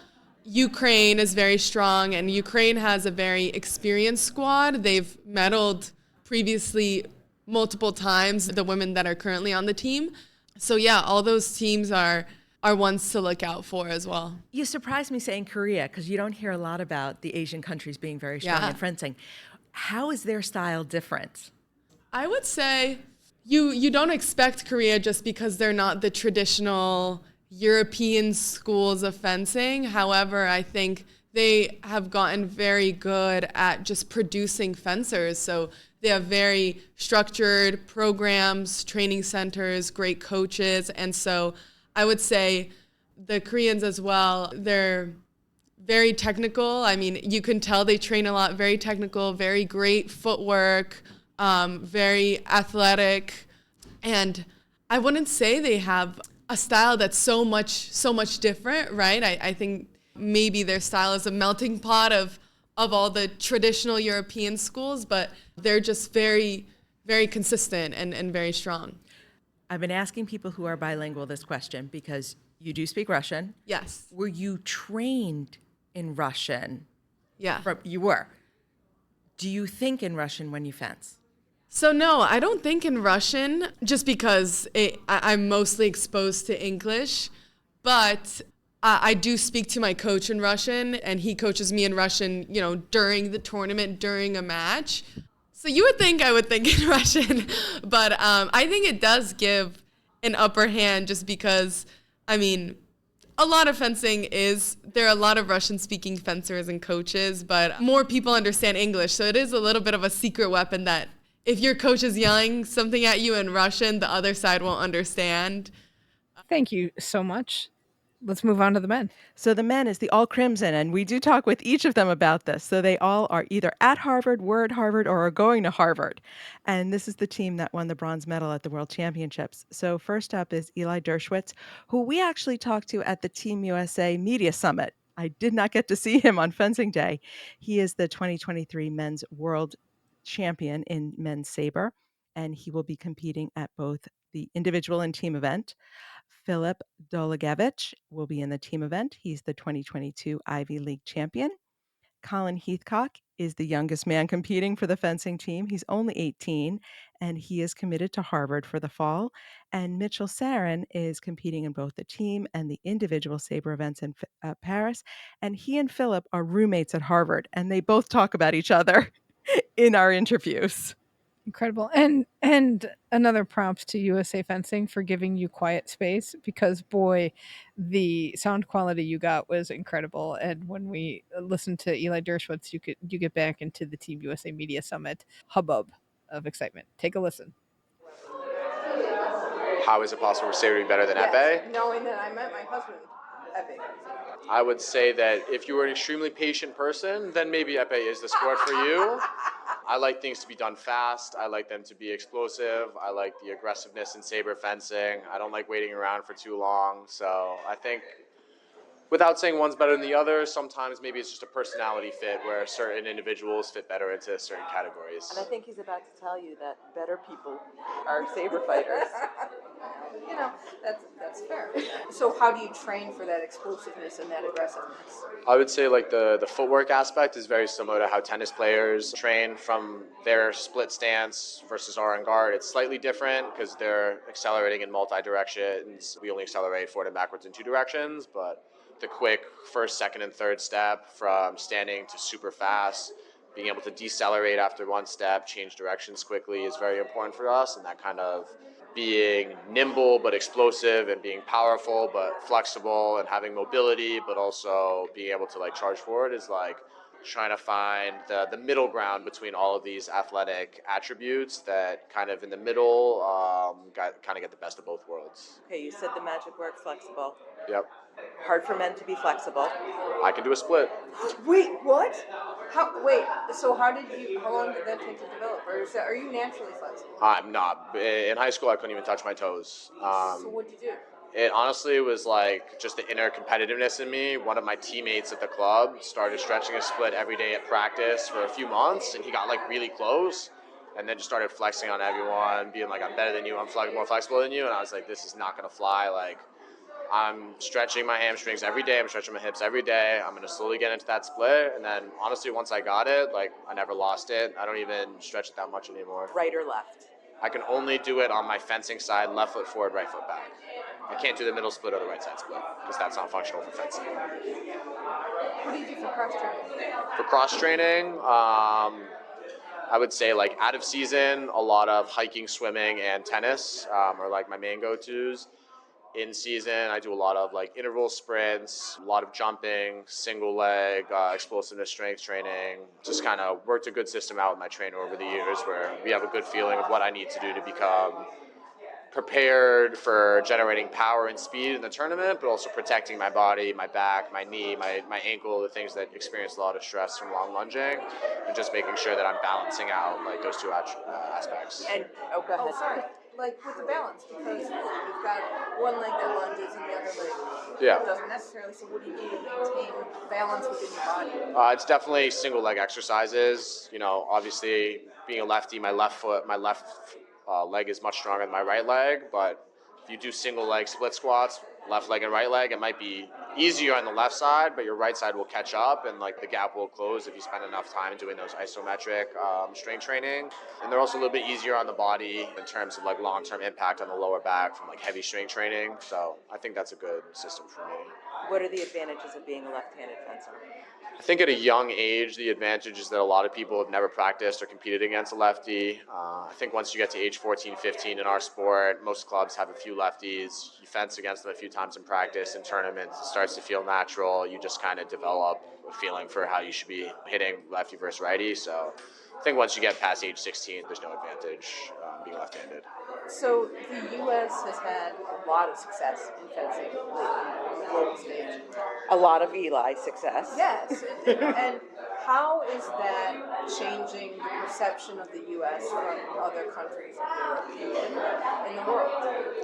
[SPEAKER 10] Ukraine is very strong, and Ukraine has a very experienced squad. They've medaled previously multiple times, the women that are currently on the team. So all those teams are ones to look out for as well.
[SPEAKER 6] You surprised me saying Korea because you don't hear a lot about the Asian countries being very strong in fencing. How is their style different?
[SPEAKER 10] I would say you don't expect Korea just because they're not the traditional European schools of fencing. However, I think they have gotten very good at just producing fencers. So they have very structured programs, training centers, great coaches. And so I would say the Koreans as well, they're very technical. I mean, you can tell they train a lot, very technical, very great footwork, very athletic. And I wouldn't say they have a style that's so much different, right? I think maybe their style is a melting pot of all the traditional European schools, but they're just very, very consistent and very strong.
[SPEAKER 6] I've been asking people who are bilingual this question because you do speak Russian.
[SPEAKER 10] Yes.
[SPEAKER 6] Were you trained in Russian?
[SPEAKER 10] Yeah.
[SPEAKER 6] You were. Do you think in Russian when you fence?
[SPEAKER 10] So no, I don't think in Russian just because I'm mostly exposed to English, but I do speak to my coach in Russian, and he coaches me in Russian, during the tournament, during a match. So you would think I would think in Russian, but I think it does give an upper hand just because, I mean, a lot of fencing there are a lot of Russian-speaking fencers and coaches, but more people understand English. So it is a little bit of a secret weapon that if your coach is yelling something at you in Russian, the other side won't understand.
[SPEAKER 5] Thank you so much. Let's move on to the men.
[SPEAKER 6] So the men is the All Crimson, and we do talk with each of them about this. So they all are either at Harvard, were at Harvard, or are going to Harvard. And this is the team that won the bronze medal at the World Championships. So first up is Eli Dershwitz, who we actually talked to at the Team USA Media Summit. I did not get to see him on fencing day. He is the 2023 men's world champion in men's sabre, and he will be competing at both the individual and team event. Filip Dolegiewicz will be in the team event. He's the 2022 Ivy League champion. Colin Heathcock is the youngest man competing for the fencing team. He's only 18, and he is committed to Harvard for the fall. And Mitchell Saron is competing in both the team and the individual sabre events in Paris. And he and Filip are roommates at Harvard, and they both talk about each other in our interviews.
[SPEAKER 5] Incredible. And another props to USA Fencing for giving you quiet space, because boy, the sound quality you got was incredible. And when we listened to Eli Dershwitz, you get back into the Team USA Media Summit hubbub of excitement. Take a listen.
[SPEAKER 11] How is it possible for Sabre to be better than epee?
[SPEAKER 5] Knowing that I met my husband, epee.
[SPEAKER 11] I would say that if you were an extremely patient person, then maybe epee is the sport for you. I like things to be done fast. I like them to be explosive. I like the aggressiveness in saber fencing. I don't like waiting around for too long. So I think, without saying one's better than the other, sometimes maybe it's just a personality fit where certain individuals fit better into certain categories.
[SPEAKER 6] And I think he's about to tell you that better people are saber fighters.
[SPEAKER 5] You know, that's fair. So how do you train for that explosiveness and that aggressiveness?
[SPEAKER 11] I would say like the footwork aspect is very similar to how tennis players train from their split stance versus our on guard. It's slightly different because they're accelerating in multi-directions. We only accelerate forward and backwards in two directions, but the quick first, second, and third step from standing to super fast, being able to decelerate after one step, change directions quickly is very important for us, and that kind of being nimble but explosive and being powerful but flexible and having mobility but also being able to like charge forward is like trying to find the middle ground between all of these athletic attributes that kind of in the middle kind of get the best of both worlds.
[SPEAKER 6] Okay, you said the magic word, flexible.
[SPEAKER 11] Yep.
[SPEAKER 6] Hard for men to be flexible.
[SPEAKER 11] I can do a split.
[SPEAKER 5] Wait, what? So how long did that take to develop? Or are you naturally flexible?
[SPEAKER 11] I'm not. In high school, I couldn't even touch my toes.
[SPEAKER 5] So what'd you do?
[SPEAKER 11] It honestly was like just the inner competitiveness in me. One of my teammates at the club started stretching a split every day at practice for a few months, and he got like really close, and then just started flexing on everyone, being like, I'm better than you, I'm more flexible than you, and I was like, this is not gonna fly. Like, I'm stretching my hamstrings every day, I'm stretching my hips every day, I'm gonna slowly get into that split, and then honestly, once I got it, like, I never lost it. I don't even stretch it that much anymore.
[SPEAKER 6] Right or left?
[SPEAKER 11] I can only do it on my fencing side, left foot forward, right foot back. I can't do the middle split or the right side split because that's not functional for fencing.
[SPEAKER 5] What do you do for cross training?
[SPEAKER 11] For cross training, I would say like out of season, a lot of hiking, swimming, and tennis are like my main go-tos. In season, I do a lot of like interval sprints, a lot of jumping, single leg, explosiveness, strength training. Just kind of worked a good system out with my trainer over the years where we have a good feeling of what I need to do to become prepared for generating power and speed in the tournament, but also protecting my body, my back, my knee, my ankle, the things that experience a lot of stress from long lunging, and just making sure that I'm balancing out like those two aspects.
[SPEAKER 6] And go ahead.
[SPEAKER 5] Oh, sorry. Like with the balance, because you've got one leg that lunges and the other leg doesn't necessarily. So what do you do to maintain balance within your body?
[SPEAKER 11] It's definitely single leg exercises. You know, obviously being a lefty, my left leg is much stronger than my right leg, but if you do single leg split squats, left leg and right leg, it might be easier on the left side, but your right side will catch up and like the gap will close if you spend enough time doing those isometric strength training. And they're also a little bit easier on the body in terms of like long-term impact on the lower back from like heavy strength training. So I think that's a good system for me.
[SPEAKER 6] What are the advantages of being a left-handed fencer?
[SPEAKER 11] I think at a young age, the advantage is that a lot of people have never practiced or competed against a lefty. I think once you get to age 14, 15 in our sport, most clubs have a few lefties. You fence against them a few times in practice, in tournaments, it starts to feel natural. You just kind of develop a feeling for how you should be hitting lefty versus righty. So I think once you get past age 16, there's no advantage being left-handed.
[SPEAKER 5] So the U.S. has had a lot of success in fencing lately on the global stage.
[SPEAKER 6] A lot of Eli success.
[SPEAKER 5] Yes, and how is that changing the perception of the U.S. from other countries in the world?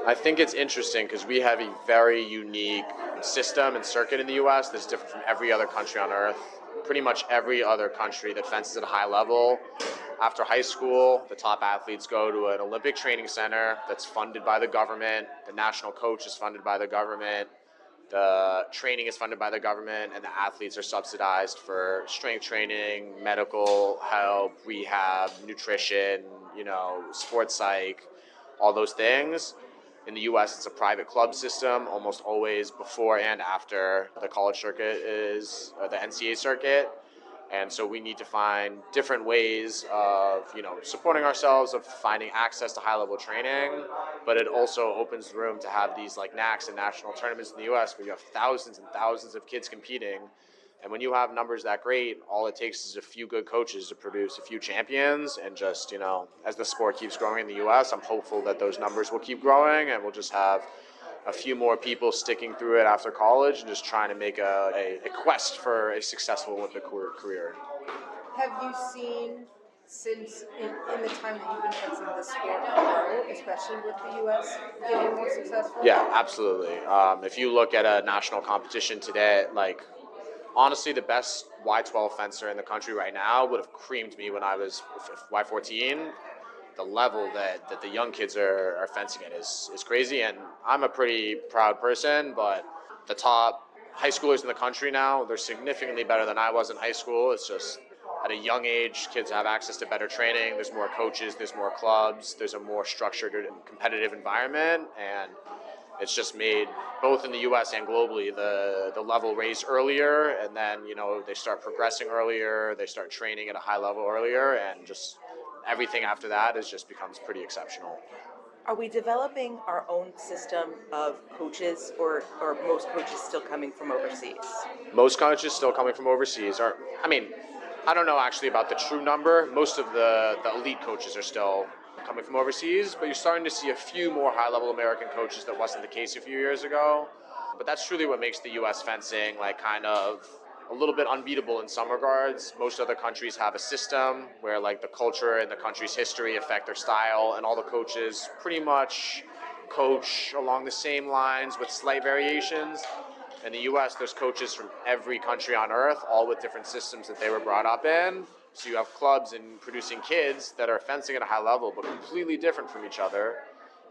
[SPEAKER 11] I think it's interesting because we have a very unique system and circuit in the U.S. that's different from every other country on earth. Pretty much every other country that fences at a high level, after high school, the top athletes go to an Olympic training center that's funded by the government. The national coach is funded by the government. The training is funded by the government, and the athletes are subsidized for strength training, medical help, rehab, nutrition, sports psych, all those things. In the U.S., it's a private club system, almost always before and after the college circuit is the NCAA circuit. And so we need to find different ways of, supporting ourselves, of finding access to high-level training. But it also opens the room to have these like NACs and national tournaments in the U.S. where you have thousands and thousands of kids competing. And when you have numbers that great, all it takes is a few good coaches to produce a few champions. And just, as the sport keeps growing in the U.S., I'm hopeful that those numbers will keep growing and we'll just have a few more people sticking through it after college and just trying to make a quest for a successful Olympic career.
[SPEAKER 5] Have you seen, since in the time that you've been fencing the sport grow, especially with the U.S. getting more successful?
[SPEAKER 11] Yeah, absolutely. If you look at a national competition today, honestly, the best Y12 fencer in the country right now would have creamed me when I was Y14. The level that the young kids are fencing at is crazy, and I'm a pretty proud person, but the top high schoolers in the country now, they're significantly better than I was in high school. It's just at a young age, kids have access to better training, there's more coaches, there's more clubs, there's a more structured and competitive environment, and it's just made, both in the U.S. and globally, the level raised earlier, and then, they start progressing earlier, they start training at a high level earlier, and just everything after that just becomes pretty exceptional.
[SPEAKER 6] Are we developing our own system of coaches, or most coaches still coming from overseas?
[SPEAKER 11] Most coaches still coming from overseas. I don't know actually about the true number. Most of the elite coaches are still coming from overseas, but you're starting to see a few more high-level American coaches. That wasn't the case a few years ago. But that's truly what makes the U.S. fencing kind of a little bit unbeatable in some regards. Most other countries have a system where the culture and the country's history affect their style, and all the coaches pretty much coach along the same lines with slight variations. In the U.S., there's coaches from every country on earth, all with different systems that they were brought up in. So you have clubs and producing kids that are fencing at a high level, but completely different from each other.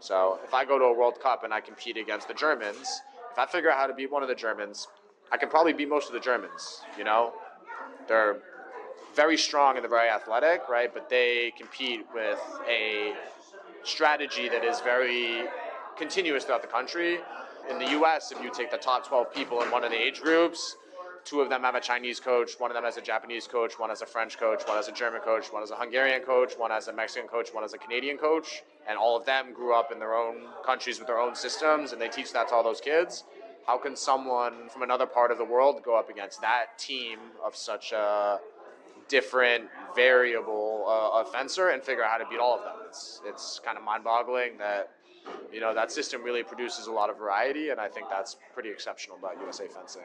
[SPEAKER 11] So if I go to a World Cup and I compete against the Germans, if I figure out how to beat one of the Germans, I can probably beat most of the Germans, They're very strong and they're very athletic, right? But they compete with a strategy that is very continuous throughout the country. In the U.S., if you take the top 12 people in one of the age groups, 2 of them have a Chinese coach, 1 of them has a Japanese coach, 1 has a French coach, 1 has a German coach, 1 has a Hungarian coach, 1 has a Mexican coach, 1 has a Canadian coach, and all of them grew up in their own countries with their own systems, and they teach that to all those kids. How can someone from another part of the world go up against that team of such a different, variable fencer and figure out how to beat all of them? It's kind of mind-boggling that that system really produces a lot of variety, and I think that's pretty exceptional about USA fencing.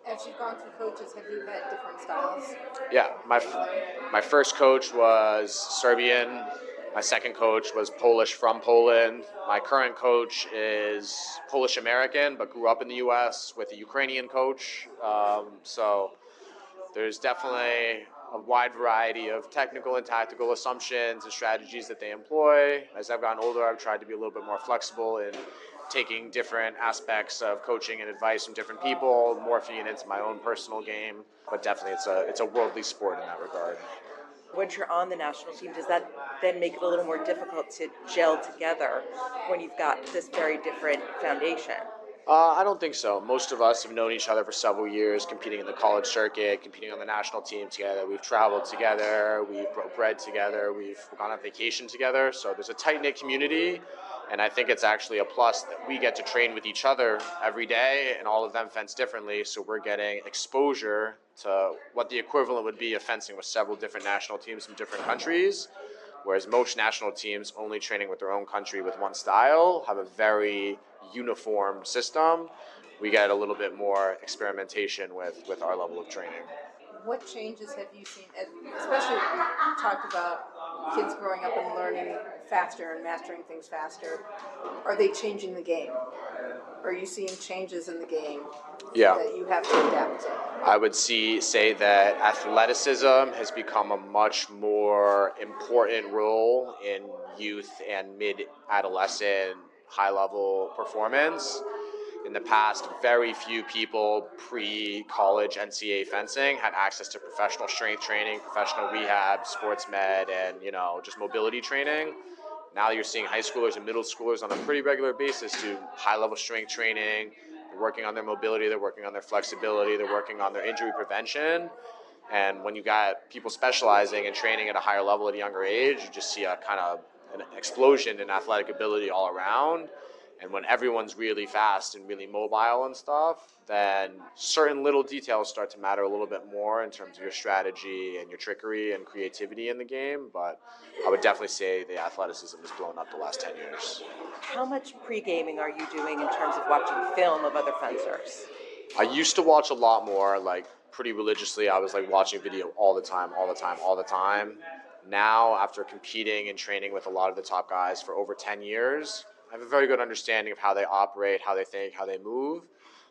[SPEAKER 5] As you've gone through coaches, have you had different styles?
[SPEAKER 11] Yeah, my first coach was Serbian. My second coach was Polish from Poland. My current coach is Polish-American, but grew up in the U.S. with a Ukrainian coach. So there's definitely a wide variety of technical and tactical assumptions and strategies that they employ. As I've gotten older, I've tried to be a little bit more flexible in taking different aspects of coaching and advice from different people, morphing it into my own personal game. But definitely it's a worldly sport in that regard.
[SPEAKER 6] Once you're on the national team, does that then make it a little more difficult to gel together when you've got this very different foundation?
[SPEAKER 11] I don't think so. Most of us have known each other for several years, competing in the college circuit, competing on the national team together. We've traveled together, we've broke bread together, we've gone on vacation together. So there's a tight-knit community, and I think it's actually a plus that we get to train with each other every day, and all of them fence differently, so we're getting exposure to what the equivalent would be of fencing with several different national teams from different countries, whereas most national teams only training with their own country with one style have a very uniform system. We get a little bit more experimentation with our level of training.
[SPEAKER 5] What changes have you seen, especially when you talked about kids growing up and learning faster and mastering things faster? Are they changing the game? Are you seeing changes in the game that you have to adapt to?
[SPEAKER 11] I would say that athleticism has become a much more important role in youth and mid-adolescent high-level performance. In the past, very few people pre-college NCAA fencing had access to professional strength training, professional rehab, sports med, and just mobility training. Now you're seeing high schoolers and middle schoolers on a pretty regular basis do high-level strength training. They're working on their mobility, they're working on their flexibility, they're working on their injury prevention. And when you got people specializing and training at a higher level at a younger age, you just see a kind of an explosion in athletic ability all around. And when everyone's really fast and really mobile and stuff, then certain little details start to matter a little bit more in terms of your strategy and your trickery and creativity in the game. But I would definitely say the athleticism has blown up the last 10 years.
[SPEAKER 6] How much pre-gaming are you doing in terms of watching film of other fencers?
[SPEAKER 11] I used to watch a lot more, like pretty religiously. I was like watching video all the time. Now, after competing and training with a lot of the top guys for over 10 years, I have a very good understanding of how they operate, how they think, how they move.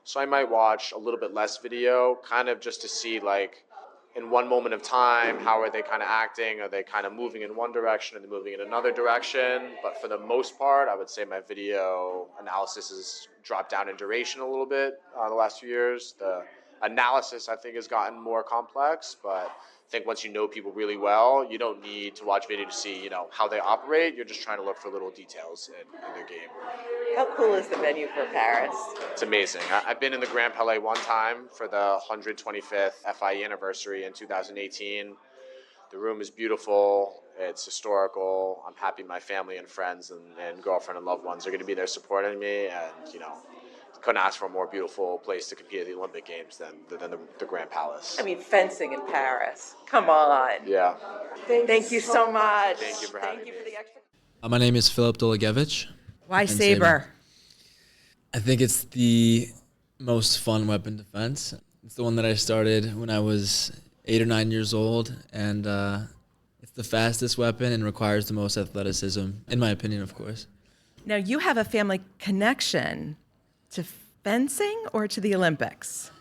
[SPEAKER 11] So I might watch a little bit less video, kind of just to see, like, in one moment of time, how are they kind of acting? Are they kind of moving in one direction? Are they moving in another direction? But for the most part, I would say my video analysis has dropped down in duration a little bit the last few years. The analysis, I think, has gotten more complex, but I think once you know people really well, you don't need to watch video to see, how they operate. You're just trying to look for little details in their game.
[SPEAKER 6] How cool is the venue for Paris?
[SPEAKER 11] It's amazing. I've been in the Grand Palais one time for the 125th FIE anniversary in 2018. The room is beautiful. It's historical. I'm happy my family and friends and girlfriend and loved ones are going to be there supporting me, and, couldn't ask for a more beautiful place to compete at the Olympic Games than the Grand Palace.
[SPEAKER 6] I mean, fencing in Paris. Come on.
[SPEAKER 11] Yeah.
[SPEAKER 6] Thank you so much.
[SPEAKER 11] Thank you for having me.
[SPEAKER 6] For the extra.
[SPEAKER 12] My name is Filip Dolegiewicz.
[SPEAKER 6] Why Sabre?
[SPEAKER 12] I think it's the most fun weapon to fence. It's the one that I started when I was 8 or 9 years old, and it's the fastest weapon and requires the most athleticism, in my opinion, of course.
[SPEAKER 6] Now, you have a family connection to fencing or to the Olympics?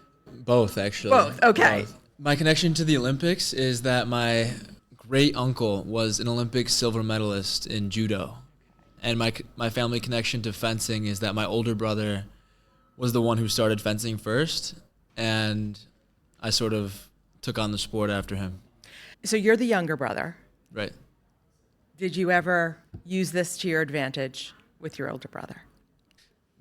[SPEAKER 12] Both, actually.
[SPEAKER 6] Both, okay.
[SPEAKER 12] My connection to the Olympics is that my great uncle was an Olympic silver medalist in judo. And my family connection to fencing is that my older brother was the one who started fencing first, and I sort of took on the sport after him.
[SPEAKER 6] So you're the younger brother.
[SPEAKER 12] Right.
[SPEAKER 6] Did you ever use this to your advantage with your older brother?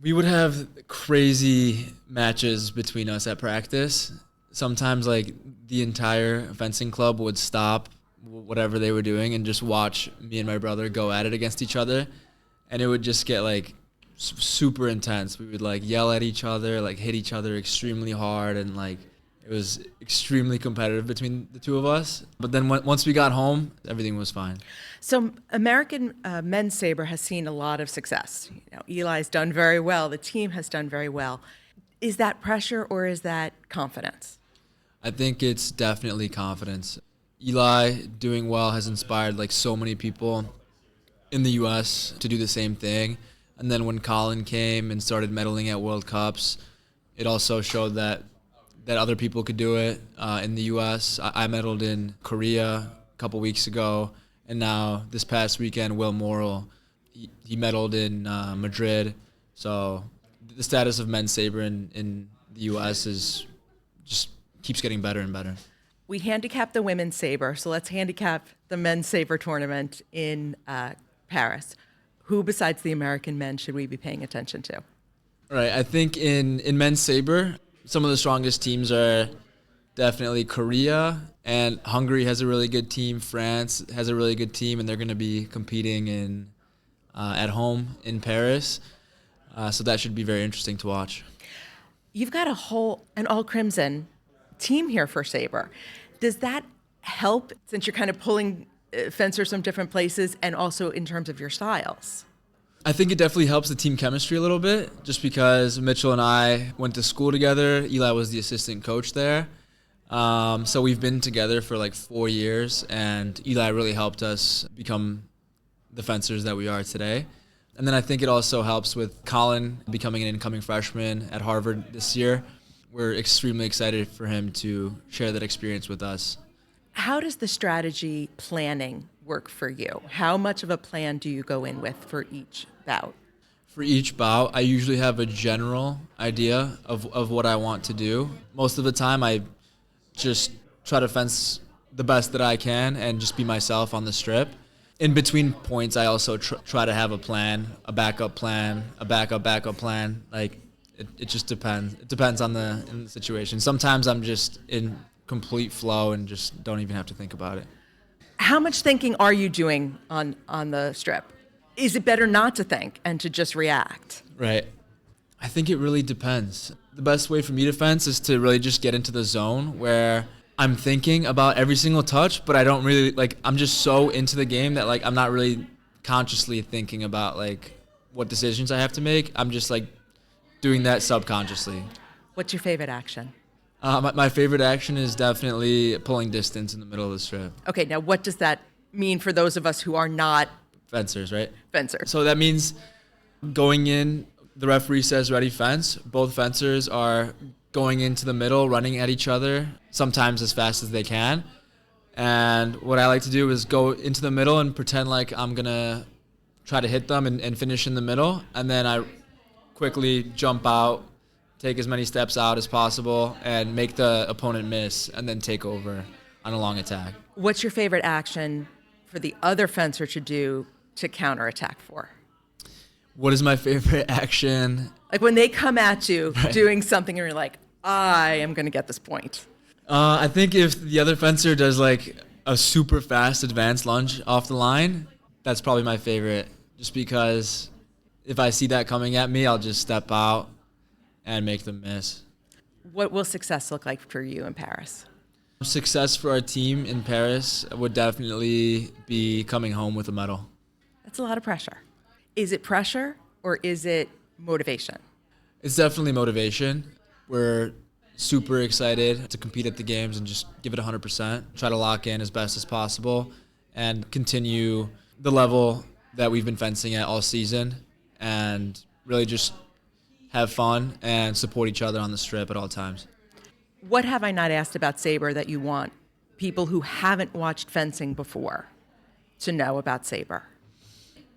[SPEAKER 12] We would have crazy matches between us at practice. Sometimes, like, the entire fencing club would stop whatever they were doing and just watch me and my brother go at it against each other. And it would just get, like, super intense. We would, like, yell at each other, like, hit each other extremely hard, and, like, it was extremely competitive between the two of us. But then once we got home, everything was fine.
[SPEAKER 6] So American men's sabre has seen a lot of success. Eli's done very well. The team has done very well. Is that pressure or is that confidence?
[SPEAKER 12] I think it's definitely confidence. Eli doing well has inspired, like, so many people in the U.S. to do the same thing. And then when Colin came and started medaling at World Cups, it also showed that other people could do it in the U.S. I medaled in Korea a couple weeks ago, and now this past weekend, Will Morrill, he medaled in Madrid. So the status of men's sabre in the U.S. is just keeps getting better and better.
[SPEAKER 6] We handicapped the women's sabre, so let's handicap the men's sabre tournament in Paris. Who besides the American men should we be paying attention to?
[SPEAKER 12] Right, I think in men's sabre, some of the strongest teams are definitely Korea, and Hungary has a really good team. France has a really good team, and they're going to be competing at home in Paris. So that should be very interesting to watch.
[SPEAKER 6] You've got an all-crimson team here for sabre. Does that help, since you're kind of pulling fencers from different places, and also in terms of your styles?
[SPEAKER 12] I think it definitely helps the team chemistry a little bit, just because Mitchell and I went to school together. Eli was the assistant coach there. So we've been together for like 4 years, and Eli really helped us become the fencers that we are today. And then I think it also helps with Colin becoming an incoming freshman at Harvard this year. We're extremely excited for him to share that experience with us.
[SPEAKER 6] How does the strategy planning work for you? How much of a plan do you go in with for each bout?
[SPEAKER 12] For each bout, I usually have a general idea of what I want to do. Most of the time, I just try to fence the best that I can and just be myself on the strip. In between points, I also try to have a plan, a backup plan, a backup plan. Like, it just depends. It depends on the situation. Sometimes I'm just in complete flow and just don't even have to think about it.
[SPEAKER 6] How much thinking are you doing on the strip? Is it better not to think and to just react?
[SPEAKER 12] Right. I think it really depends. The best way for me to fence is to really just get into the zone where I'm thinking about every single touch, but I don't really, like, I'm just so into the game that, like, I'm not really consciously thinking about, like, what decisions I have to make. I'm just, like, doing that subconsciously.
[SPEAKER 6] What's your favorite action?
[SPEAKER 12] My favorite action is definitely pulling distance in the middle of the strip.
[SPEAKER 6] Okay, now what does that mean for those of us who are not
[SPEAKER 12] Fencers, right?
[SPEAKER 6] fencers?
[SPEAKER 12] So that means going in, the referee says ready fence. Both fencers are going into the middle, running at each other, sometimes as fast as they can. And what I like to do is go into the middle and pretend like I'm going to try to hit them and finish in the middle. And then I quickly jump out, take as many steps out as possible, and make the opponent miss, and then take over on a long attack.
[SPEAKER 6] What's your favorite action for the other fencer to do to counterattack for?
[SPEAKER 12] What is my favorite action?
[SPEAKER 6] Like when they come at you
[SPEAKER 12] Right.
[SPEAKER 6] doing something and you're like, I am going to get this point.
[SPEAKER 12] I think if the other fencer does like a super fast advanced lunge off the line, that's probably my favorite. Just because if I see that coming at me, I'll just step out and make them miss.
[SPEAKER 6] What will success look like for you in Paris?
[SPEAKER 12] Success for our team in Paris would definitely be coming home with a medal.
[SPEAKER 6] That's a lot of pressure. Is it pressure or is it motivation?
[SPEAKER 12] It's definitely motivation. We're super excited to compete at the games and just give it 100%, try to lock in as best as possible, and continue the level that we've been fencing at all season, and really just have fun and support each other on the strip at all times.
[SPEAKER 6] What have I not asked about Sabre that you want people who haven't watched fencing before to know about Sabre?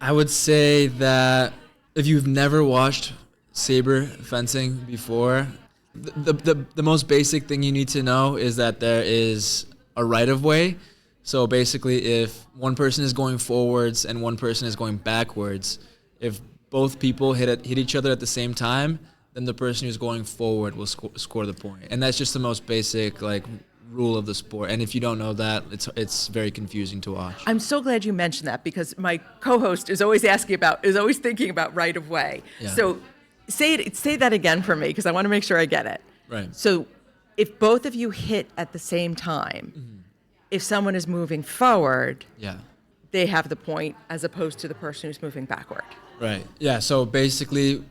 [SPEAKER 12] I would say that if you've never watched Sabre fencing before, the most basic thing you need to know is that there is a right-of-way. So basically, if one person is going forwards and one person is going backwards, if both people hit each other at the same time, then the person who's going forward will score the point. And that's just the most basic, like, rule of the sport. And if you don't know that, it's very confusing to watch.
[SPEAKER 6] I'm so glad you mentioned that because my co-host is always thinking about right of way.
[SPEAKER 12] Yeah.
[SPEAKER 6] So say that again for me because I want to make sure I get it.
[SPEAKER 12] Right.
[SPEAKER 6] So if both of you hit at the same time, if someone is moving forward,
[SPEAKER 12] Yeah.
[SPEAKER 6] they have the point as opposed to the person who's moving backward.
[SPEAKER 12] Right. Yeah. So basically,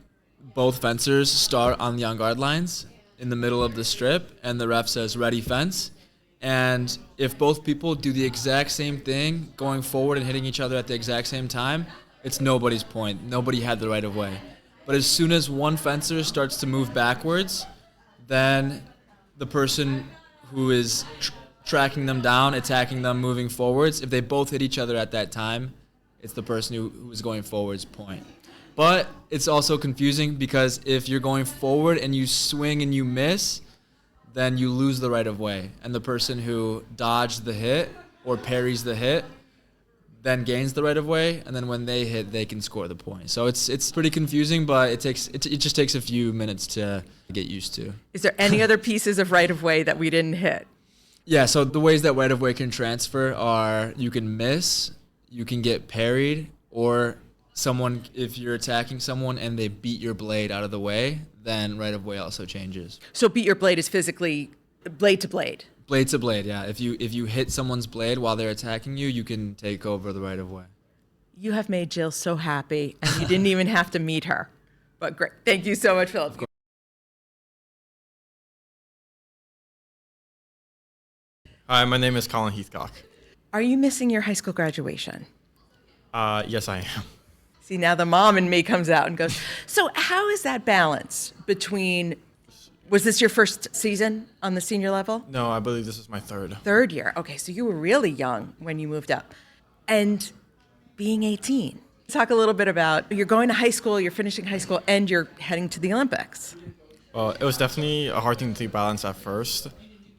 [SPEAKER 12] both fencers start on the on-guard lines in the middle of the strip, and the ref says ready fence. And if both people do the exact same thing, going forward and hitting each other at the exact same time, it's nobody's point. Nobody had the right of way. But as soon as one fencer starts to move backwards, then the person who is tracking them down, attacking them, moving forwards, if they both hit each other at that time, it's the person who is going forward's point. But it's also confusing because if you're going forward and you swing and you miss, then you lose the right of way. And the person who dodged the hit or parries the hit then gains the right of way, and then when they hit, they can score the point. So it's pretty confusing, but it just takes a few minutes to get used to.
[SPEAKER 6] Is there any other pieces of right of way that we didn't hit?
[SPEAKER 12] Yeah, so the ways that right of way can transfer are you can miss, you can get parried, or someone, if you're attacking someone and they beat your blade out of the way, then right of way also changes.
[SPEAKER 6] So beat your blade is physically blade to blade.
[SPEAKER 12] Blade to blade, yeah. If you hit someone's blade while they're attacking you, you can take over the right of way.
[SPEAKER 6] You have made Jill so happy, and you didn't even have to meet her. But great. Thank you so much, Philip.
[SPEAKER 13] Hi, my name is Colin Heathcock.
[SPEAKER 6] Are you missing your high school graduation?
[SPEAKER 13] Yes, I am.
[SPEAKER 6] See, now the mom in me comes out and goes, so how is that balance between, was this your first season on the senior level?
[SPEAKER 13] No, I believe this is my third.
[SPEAKER 6] Third year. Okay, so you were really young when you moved up. And being 18. Talk a little bit about, you're going to high school, you're finishing high school, and you're heading to the Olympics.
[SPEAKER 13] Well, it was definitely a hard thing to balance at first.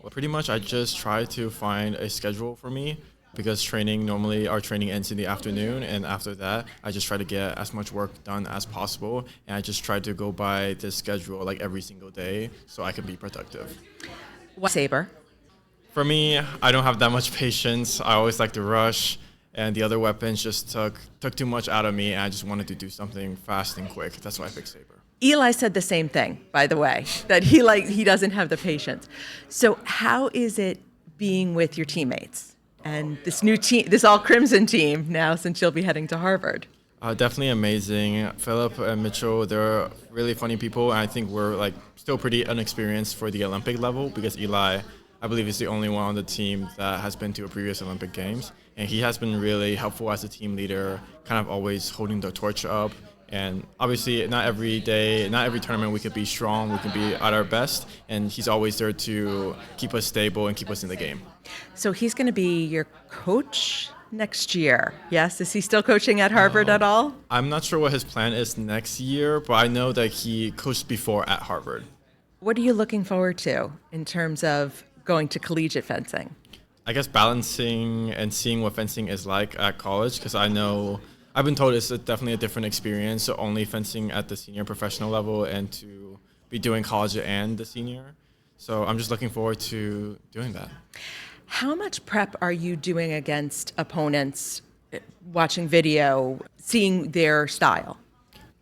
[SPEAKER 13] Well, pretty much I just tried to find a schedule for me because normally our training ends in the afternoon, and after that I just try to get as much work done as possible, and I just try to go by this schedule like every single day so I can be productive.
[SPEAKER 6] Sabre?
[SPEAKER 13] For me, I don't have that much patience. I always like to rush, and the other weapons just took too much out of me, and I just wanted to do something fast and quick. That's why I picked Sabre.
[SPEAKER 6] Eli said the same thing, by the way, that he doesn't have the patience. So how is it being with your teammates and this new team, this all crimson team now, since you'll be heading to Harvard?
[SPEAKER 13] Definitely amazing. Filip and Mitchell, they're really funny people, and I think we're still pretty inexperienced for the Olympic level because Eli, I believe, is the only one on the team that has been to a previous Olympic Games, and he has been really helpful as a team leader, kind of always holding the torch up. And obviously, not every day, not every tournament we could be strong, we can be at our best, and he's always there to keep us stable and keep us in the game.
[SPEAKER 6] So he's going to be your coach next year, yes? Is he still coaching at Harvard at all?
[SPEAKER 13] I'm not sure what his plan is next year, but I know that he coached before at Harvard.
[SPEAKER 6] What are you looking forward to in terms of going to collegiate fencing?
[SPEAKER 13] I guess balancing and seeing what fencing is like at college, because I've been told it's definitely a different experience, so only fencing at the senior professional level and to be doing college and the senior. So I'm just looking forward to doing that.
[SPEAKER 6] How much prep are you doing against opponents, watching video, seeing their style?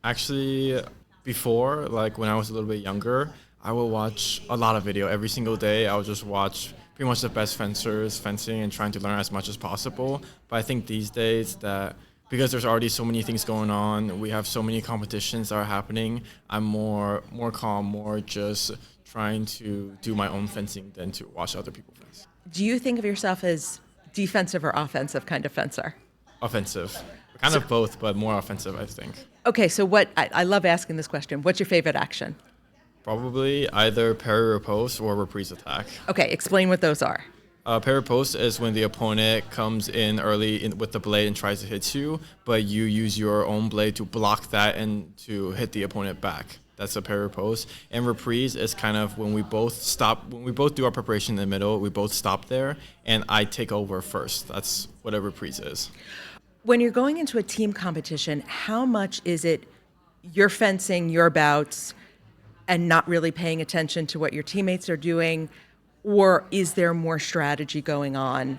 [SPEAKER 13] Actually, before, when I was a little bit younger, I would watch a lot of video every single day. I would just watch pretty much the best fencers fencing and trying to learn as much as possible. But I think these days that because there's already so many things going on, we have so many competitions that are happening, I'm more calm, more just trying to do my own fencing than to watch other people fence.
[SPEAKER 6] Do you think of yourself as defensive or offensive kind of fencer?
[SPEAKER 13] Offensive. Kind of both, but more offensive, I think.
[SPEAKER 6] Okay, so I love asking this question. What's your favorite action?
[SPEAKER 13] Probably either parry riposte or reprise attack.
[SPEAKER 6] Okay, explain what those are.
[SPEAKER 13] Parry riposte is when the opponent comes in early with the blade and tries to hit you, but you use your own blade to block that and to hit the opponent back. That's a parry riposte. And reprise is kind of when we both do our preparation in the middle, we both stop there, and I take over first. That's what a reprise is.
[SPEAKER 6] When you're going into a team competition, how much is it you're fencing your bouts and not really paying attention to what your teammates are doing? Or is there more strategy going on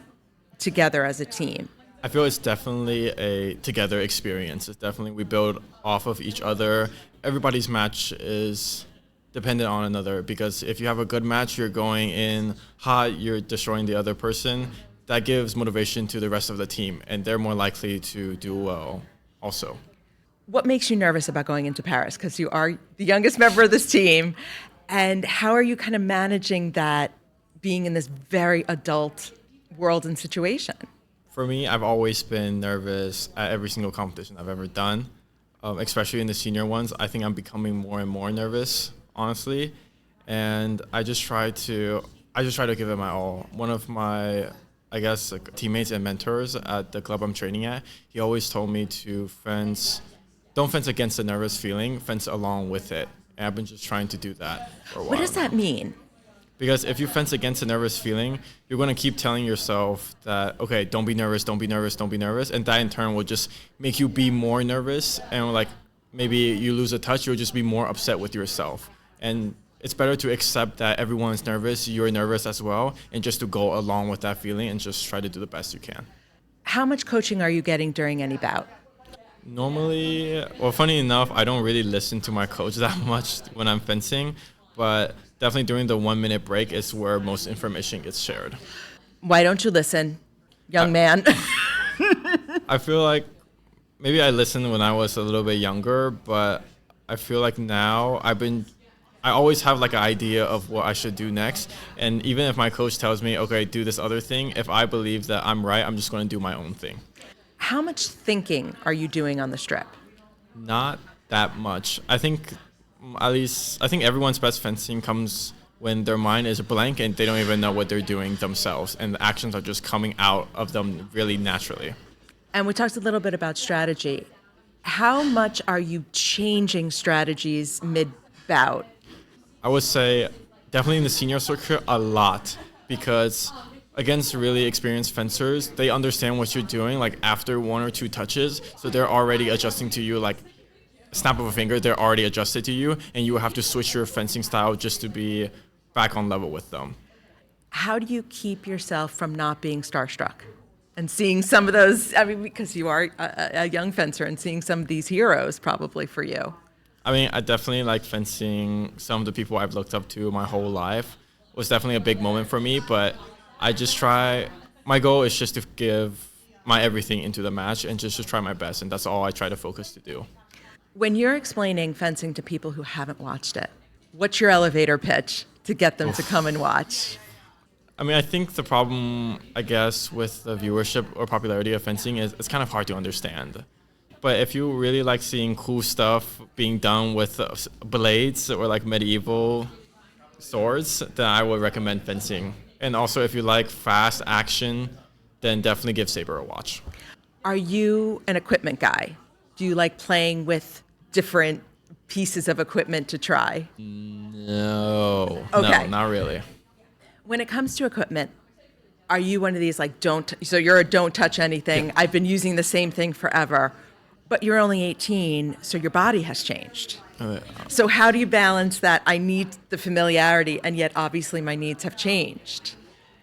[SPEAKER 6] together as a team?
[SPEAKER 13] I feel it's definitely a together experience. It's definitely, we build off of each other. Everybody's match is dependent on another, because if you have a good match, you're going in hot, you're destroying the other person. That gives motivation to the rest of the team, and they're more likely to do well also.
[SPEAKER 6] What makes you nervous about going into Paris? Because you are the youngest member of this team. And how are you kind of managing that, being in this very adult world and situation?
[SPEAKER 13] For me, I've always been nervous at every single competition I've ever done, especially in the senior ones. I think I'm becoming more and more nervous, honestly, and I just try to give it my all. One of my, teammates and mentors at the club I'm training at, he always told me to don't fence against the nervous feeling, fence along with it. And I've been just trying to do that for a while.
[SPEAKER 6] What does that mean?
[SPEAKER 13] Because if you fence against a nervous feeling, you're going to keep telling yourself that, okay, don't be nervous, don't be nervous, don't be nervous. And that in turn will just make you be more nervous. And maybe you lose a touch, you'll just be more upset with yourself. And it's better to accept that everyone's nervous, you're nervous as well, and just to go along with that feeling and just try to do the best you can.
[SPEAKER 6] How much coaching are you getting during any bout?
[SPEAKER 13] Normally, funny enough, I don't really listen to my coach that much when I'm fencing, but definitely during the 1 minute break is where most information gets shared.
[SPEAKER 6] Why don't you listen, young man?
[SPEAKER 13] I feel like maybe I listened when I was a little bit younger, but I feel like now I always have an idea of what I should do next. And even if my coach tells me, okay, do this other thing, if I believe that I'm right, I'm just going to do my own thing.
[SPEAKER 6] How much thinking are you doing on the strip?
[SPEAKER 13] Not that much. I think everyone's best fencing comes when their mind is blank and they don't even know what they're doing themselves, and the actions are just coming out of them really naturally.
[SPEAKER 6] And we talked a little bit about strategy. How much are you changing strategies mid-bout?
[SPEAKER 13] I would say definitely in the senior circuit a lot, because against really experienced fencers, they understand what you're doing after one or two touches, so they're already adjusting to you snap of a finger, they're already adjusted to you, and you have to switch your fencing style just to be back on level with them.
[SPEAKER 6] How do you keep yourself from not being starstruck? And seeing some of those, I mean, because you are a young fencer, and seeing some of these heroes probably for you.
[SPEAKER 13] I mean, I definitely like fencing some of the people I've looked up to my whole life. It was definitely a big moment for me, but I just my goal is just to give my everything into the match and just to try my best, and that's all I try to focus to do.
[SPEAKER 6] When you're explaining fencing to people who haven't watched it, what's your elevator pitch to get them to come and watch?
[SPEAKER 13] I mean, I think the problem, I guess, with the viewership or popularity of fencing is it's kind of hard to understand. But if you really like seeing cool stuff being done with blades or like medieval swords, then I would recommend fencing. And also, if you like fast action, then definitely give Sabre a watch.
[SPEAKER 6] Are you an equipment guy? Do you like playing with different pieces of equipment to try?
[SPEAKER 13] No.
[SPEAKER 6] Okay.
[SPEAKER 13] No, not really.
[SPEAKER 6] When it comes to equipment, are you one of these like so you're a don't touch anything, yeah. I've been using the same thing forever, but you're only 18, so your body has changed. So how do you balance that? I need the familiarity, and yet obviously my needs have changed.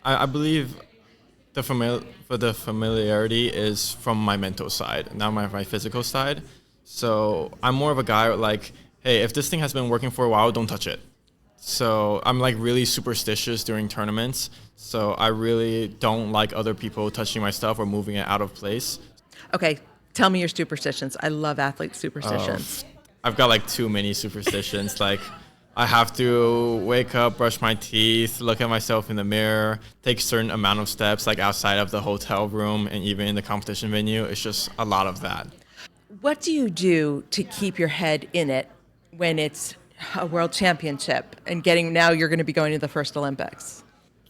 [SPEAKER 13] I believe the familiarity is from my mental side, not my physical side. So I'm more of a guy like, hey, if this thing has been working for a while, don't touch it. So I'm like really superstitious during tournaments. So I really don't like other people touching my stuff or moving it out of place.
[SPEAKER 6] Okay, tell me your superstitions. I love athlete superstitions.
[SPEAKER 13] I've got like too many superstitions. Like I have to wake up, brush my teeth, look at myself in the mirror, take a certain amount of steps like outside of the hotel room and even in the competition venue. It's just a lot of that.
[SPEAKER 6] What do you do to keep your head in it when it's a world championship and now you're going to be going to the first Olympics?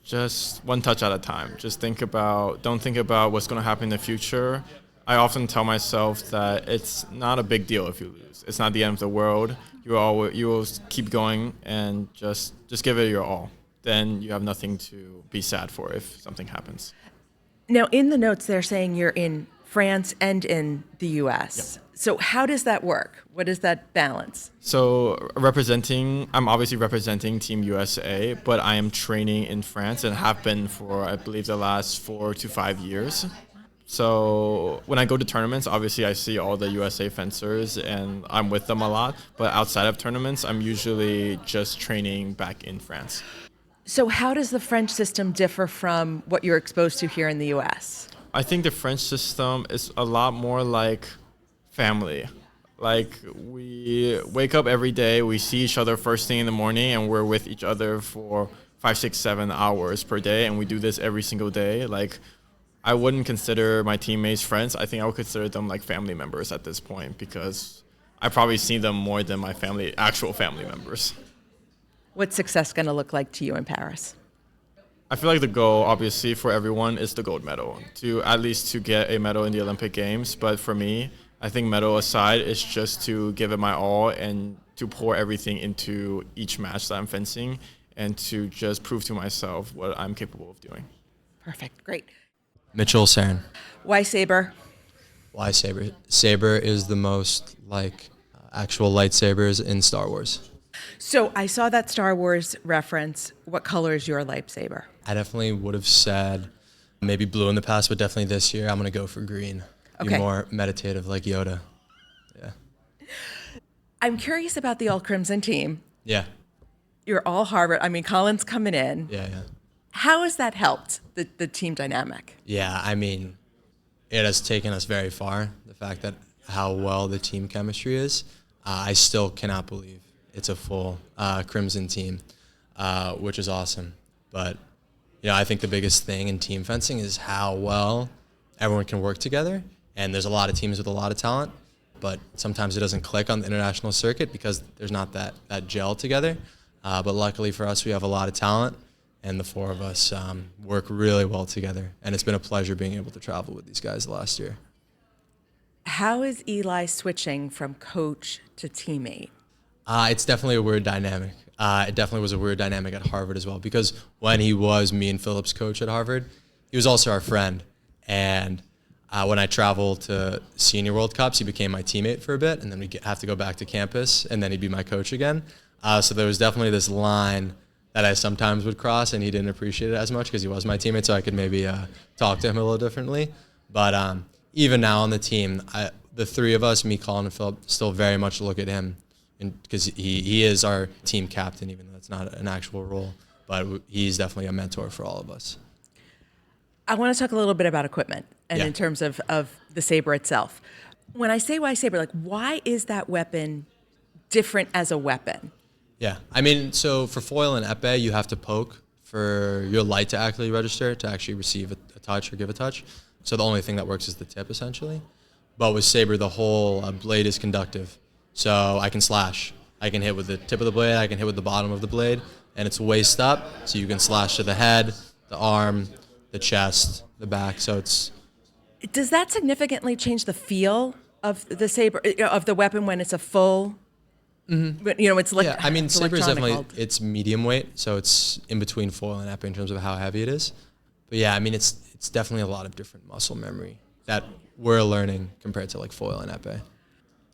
[SPEAKER 13] Just one touch at a time. Just don't think about what's going to happen in the future. I often tell myself that it's not a big deal if you lose. It's not the end of the world. You will keep going and just give it your all. Then you have nothing to be sad for if something happens.
[SPEAKER 6] Now, in the notes, they're saying you're in France and in the U.S. Yep. So how does that work? What is that balance?
[SPEAKER 13] So I'm obviously representing Team USA, but I am training in France and have been for, I believe, the last 4 to 5 years. So when I go to tournaments, obviously I see all the USA fencers and I'm with them a lot. But outside of tournaments, I'm usually just training back in France.
[SPEAKER 6] So how does the French system differ from what you're exposed to here in the US?
[SPEAKER 13] I think the French system is a lot more like family. Like we wake up every day, we see each other first thing in the morning, and we're with each other for 5, 6, 7 hours per day. And we do this every single day. Like I wouldn't consider my teammates friends. I think I would consider them like family members at this point because I probably see them more than my actual family members.
[SPEAKER 6] What's success going to look like to you in Paris?
[SPEAKER 13] I feel like the goal, obviously, for everyone is the gold medal, at least to get a medal in the Olympic Games. But for me, I think medal aside, it's just to give it my all and to pour everything into each match that I'm fencing and to just prove to myself what I'm capable of doing.
[SPEAKER 6] Perfect. Great.
[SPEAKER 14] Mitchell Saron.
[SPEAKER 6] Why Sabre?
[SPEAKER 14] Why Sabre? Sabre is the most actual lightsabers in Star Wars.
[SPEAKER 6] So I saw that Star Wars reference. What color is your lightsaber?
[SPEAKER 14] I definitely would have said maybe blue in the past, but definitely this year I'm going to go for green.
[SPEAKER 6] Okay.
[SPEAKER 14] Be more meditative like Yoda. Yeah.
[SPEAKER 6] I'm curious about the All Crimson team.
[SPEAKER 14] Yeah.
[SPEAKER 6] You're all Harvard. I mean, Colin's coming in.
[SPEAKER 14] Yeah.
[SPEAKER 6] How has that helped the team dynamic?
[SPEAKER 14] Yeah, I mean, it has taken us very far. The fact that how well the team chemistry is, I still cannot believe it's a full Crimson team, which is awesome. But I think the biggest thing in team fencing is how well everyone can work together. And there's a lot of teams with a lot of talent, but sometimes it doesn't click on the international circuit because there's not that gel together. But luckily for us, we have a lot of talent. And the four of us work really well together. And it's been a pleasure being able to travel with these guys last year.
[SPEAKER 6] How is Eli switching from coach to teammate?
[SPEAKER 14] It's definitely a weird dynamic. It definitely was a weird dynamic at Harvard as well, because when he was me and Filip's coach at Harvard, he was also our friend. And when I traveled to Senior World Cups, he became my teammate for a bit, and then we'd have to go back to campus, and then he'd be my coach again. So there was definitely this line that I sometimes would cross, and he didn't appreciate it as much because he was my teammate, so I could maybe talk to him a little differently. But even now on the team, the three of us, me, Colin, and Filip, still very much look at him because he is our team captain, even though it's not an actual role. But he's definitely a mentor for all of us.
[SPEAKER 6] I want to talk a little bit about equipment and in terms of the Sabre itself. When I say why Sabre, like, why is that weapon different as a weapon?
[SPEAKER 14] Yeah, I mean, so for foil and epee, you have to poke for your light to actually register, to actually receive a touch or give a touch. So the only thing that works is the tip, essentially. But with Sabre, the whole blade is conductive. So I can slash. I can hit with the tip of the blade, I can hit with the bottom of the blade, and it's waist up, so you can slash to the head, the arm, the chest, the back. So it's...
[SPEAKER 6] Does that significantly change the feel of the Sabre, of the weapon when it's a full...
[SPEAKER 14] Mm-hmm.
[SPEAKER 6] You know, it's like...
[SPEAKER 14] Yeah, I mean, Sabre is definitely,
[SPEAKER 6] called.
[SPEAKER 14] it's medium weight, so it's in between foil and epee in terms of how heavy it is. But yeah, I mean, it's definitely a lot of different muscle memory that we're learning compared to like foil and epee.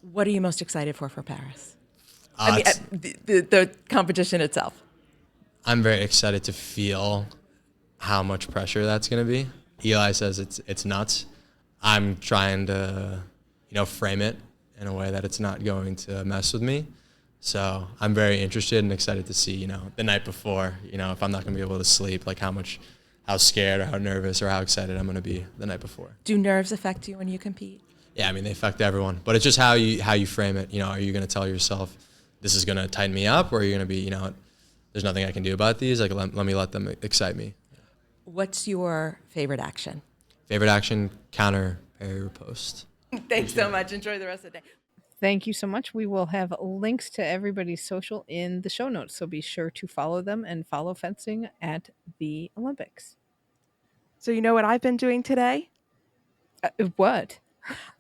[SPEAKER 6] What are you most excited for Paris? I mean, the competition itself. I'm
[SPEAKER 14] very excited to feel how much pressure that's going to be. Eli says it's nuts. I'm trying to, frame it in a way that it's not going to mess with me. So I'm very interested and excited to see, the night before, if I'm not going to be able to sleep, like how scared or how nervous or how excited I'm going to be the night before.
[SPEAKER 6] Do nerves affect you when you compete?
[SPEAKER 14] Yeah, I mean, they affect everyone, but it's just how you frame it. Are you going to tell yourself this is going to tighten me up, or are you going to be, there's nothing I can do about these. Like, let me let them excite me.
[SPEAKER 6] What's your favorite action?
[SPEAKER 14] Favorite action, counter, parry, riposte.
[SPEAKER 6] Thanks so much. Enjoy the rest of the day.
[SPEAKER 5] Thank you so much. We will have links to everybody's social in the show notes, so be sure to follow them and follow fencing at the Olympics.
[SPEAKER 6] So you know what I've been doing today?
[SPEAKER 5] What?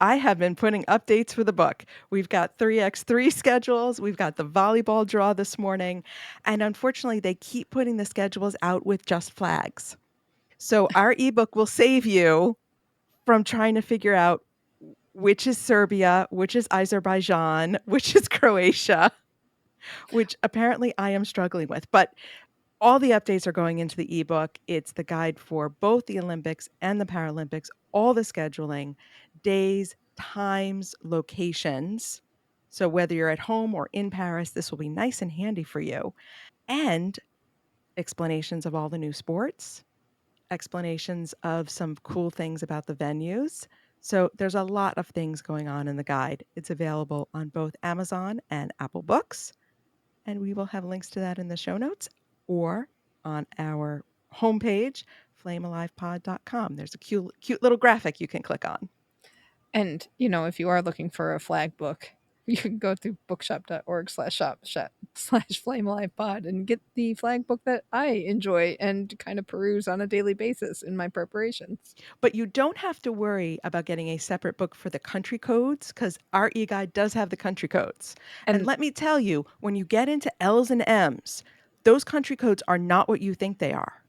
[SPEAKER 6] I have been putting updates for the book. We've got 3x3 schedules. We've got the volleyball draw this morning. And unfortunately, they keep putting the schedules out with just flags. So our ebook will save you from trying to figure out which is Serbia, which is Azerbaijan, which is Croatia, which apparently I am struggling with. But all the updates are going into the ebook. It's the guide for both the Olympics and the Paralympics, all the scheduling, days, times, locations. So whether you're at home or in Paris, this will be nice and handy for you. And explanations of all the new sports, explanations of some cool things about the venues. So there's a lot of things going on in the guide. It's available on both Amazon and Apple Books. And we will have links to that in the show notes or on our homepage, flamealivepod.com. There's a cute little graphic you can click on.
[SPEAKER 5] And, if you are looking for a flag book, you can go through bookshop.org/shop/flamealivepod and get the flag book that I enjoy and kind of peruse on a daily basis in my preparations.
[SPEAKER 6] But you don't have to worry about getting a separate book for the country codes, because our e-guide does have the country codes. And let me tell you, when you get into L's and M's, those country codes are not what you think they are.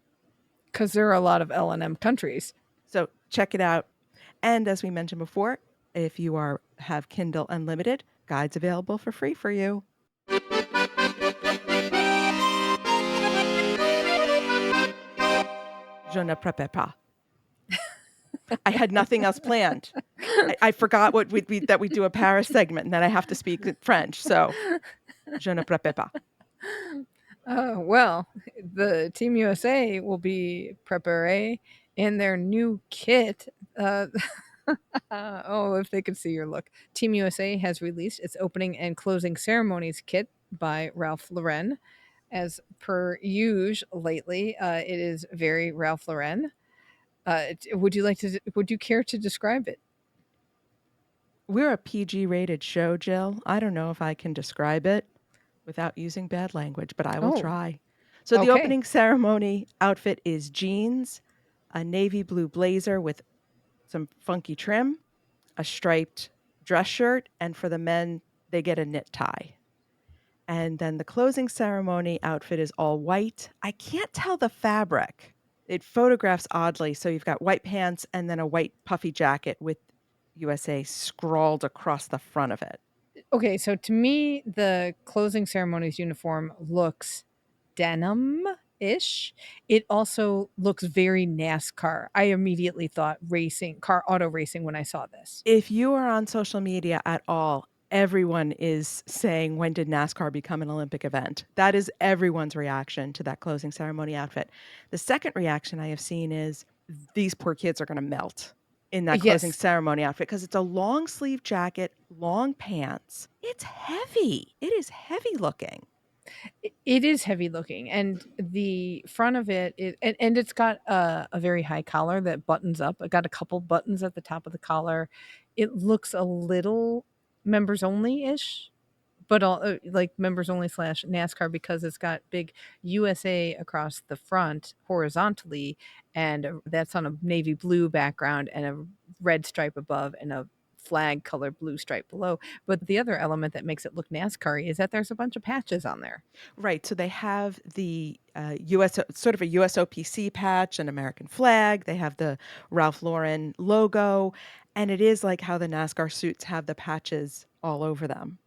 [SPEAKER 5] Because there are a lot of L and M countries.
[SPEAKER 6] So check it out. And as we mentioned before, if you have Kindle Unlimited, guides available for free for you. Je ne prépare pas. I had nothing else planned. I forgot that we do a Paris segment and that I have to speak French. So, je ne prépare pas.
[SPEAKER 5] Well, the Team USA will be préparé in their new kit. If they could see your look. Team USA has released its opening and closing ceremonies kit by Ralph Lauren. As per usual lately, it is very Ralph Lauren. Would you care to describe it?
[SPEAKER 6] We're a PG rated show, Jill. I don't know if I can describe it without using bad language, but I will try. So the opening ceremony outfit is jeans, a navy blue blazer with some funky trim, a striped dress shirt, and for the men, they get a knit tie. And then the closing ceremony outfit is all white. I can't tell the fabric. It photographs oddly. So you've got white pants and then a white puffy jacket with USA scrawled across the front of it.
[SPEAKER 5] Okay, so to me, the closing ceremonies uniform looks denim-ish. It also looks very NASCAR. I immediately thought auto racing when I saw this.
[SPEAKER 6] If you are on social media at all, everyone is saying, when did NASCAR become an Olympic event? That is everyone's reaction to that closing ceremony outfit. The second reaction I have seen is, these poor kids are going to melt in that closing
[SPEAKER 5] Yes.
[SPEAKER 6] ceremony outfit, because it's a long sleeve jacket, long pants. It's heavy. It is heavy looking.
[SPEAKER 5] It is heavy looking, and the front of it is, and it's got a very high collar that buttons up. It got a couple buttons at the top of the collar. It looks a little members only ish, but all like members only / NASCAR, because it's got big USA across the front horizontally, and that's on a navy blue background and a red stripe above and a flag color blue stripe below. But the other element that makes it look NASCAR-y is that there's a bunch of patches on there.
[SPEAKER 6] Right. So they have the US, sort of a USOPC patch, an American flag. They have the Ralph Lauren logo. And it is like how the NASCAR suits have the patches all over them.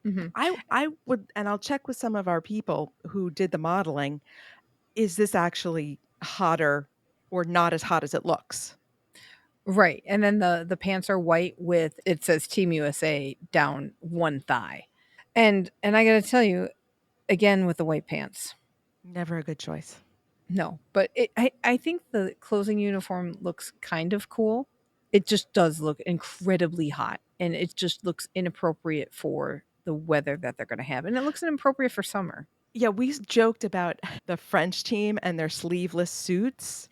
[SPEAKER 5] Mm-hmm.
[SPEAKER 6] I would, and I'll check with some of our people who did the modeling, is this actually hotter or not as hot as it looks?
[SPEAKER 5] Right. And then the pants are white with, it says Team USA down one thigh. And I got to tell you, again, with the white pants.
[SPEAKER 6] Never a good choice.
[SPEAKER 5] No, but I think the closing uniform looks kind of cool. It just does look incredibly hot, and it just looks inappropriate for the weather that they're going to have. And it looks inappropriate for summer.
[SPEAKER 6] Yeah, we joked about the French team and their sleeveless suits,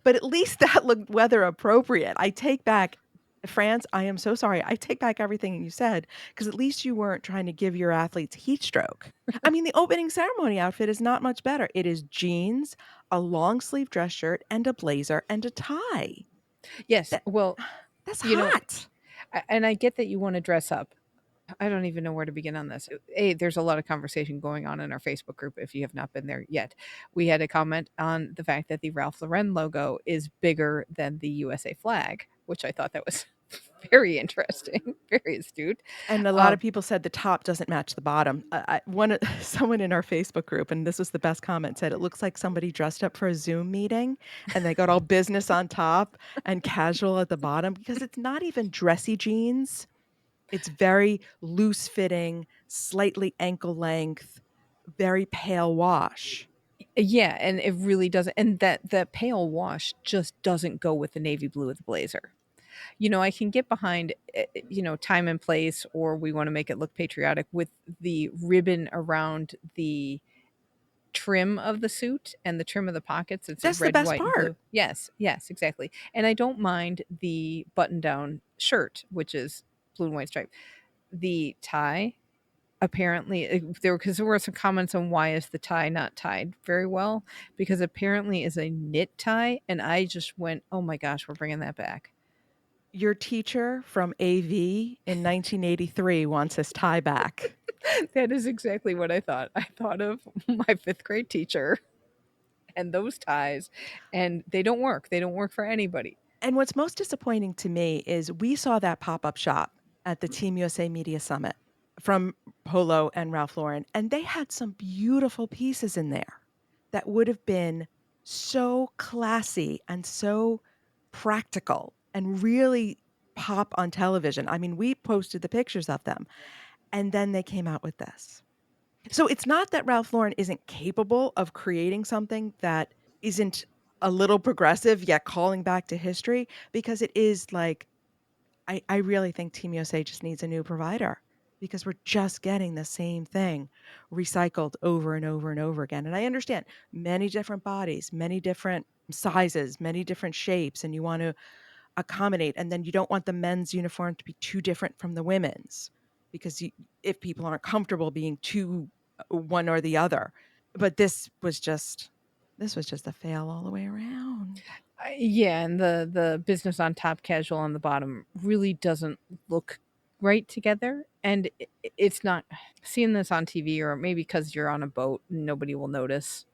[SPEAKER 6] but at least that looked weather appropriate. I take back, France, I am so sorry. I take back everything you said, because at least you weren't trying to give your athletes heat stroke. I mean, the opening ceremony outfit is not much better. It is jeans, a long sleeve dress shirt, and a blazer and a tie.
[SPEAKER 5] Yes, well,
[SPEAKER 6] that's hot.
[SPEAKER 5] And I get that you want to dress up. I don't even know where to begin on this. There's a lot of conversation going on in our Facebook group if you have not been there yet. We had a comment on the fact that the Ralph Lauren logo is bigger than the USA flag, which I thought that was very interesting, very astute.
[SPEAKER 6] And a lot of people said the top doesn't match the bottom. Someone in our Facebook group, and this was the best comment, said it looks like somebody dressed up for a Zoom meeting and they got all business on top and casual at the bottom, because it's not even dressy jeans. It's very loose fitting, slightly ankle length, very pale wash.
[SPEAKER 5] Yeah, and it really doesn't. And that pale wash just doesn't go with the navy blue of the blazer. I can get behind, time and place, or we want to make it look patriotic with the ribbon around the trim of the suit and the trim of the pockets. It's
[SPEAKER 6] That's
[SPEAKER 5] red,
[SPEAKER 6] the best
[SPEAKER 5] white,
[SPEAKER 6] part.
[SPEAKER 5] and blue. Yes, exactly. And I don't mind the button-down shirt, which is blue and white stripe. The tie, apparently, there were some comments on why is the tie not tied very well, because apparently is a knit tie, and I just went, oh my gosh, we're bringing that back.
[SPEAKER 6] Your teacher from AV in 1983 wants his tie back.
[SPEAKER 5] That is exactly what I thought. I thought of my 5th grade teacher and those ties, and they don't work. They don't work for anybody.
[SPEAKER 6] And what's most disappointing to me is we saw that pop-up shop at the Team USA Media Summit from Polo and Ralph Lauren, and they had some beautiful pieces in there that would have been so classy and so practical and really pop on television. I mean, we posted the pictures of them, and then they came out with this. So it's not that Ralph Lauren isn't capable of creating something that isn't a little progressive, yet calling back to history, because it is like, I really think Team USA just needs a new provider, because we're just getting the same thing recycled over and over and over again. And I understand many different bodies, many different sizes, many different shapes, and you want to accommodate. And then you don't want the men's uniform to be too different from the women's, because if people aren't comfortable being too one or the other. But this was just a fail all the way around.
[SPEAKER 5] Yeah, and the business on top, casual on the bottom really doesn't look right together. And it's not, seeing this on TV, or maybe because you're on a boat and nobody will notice,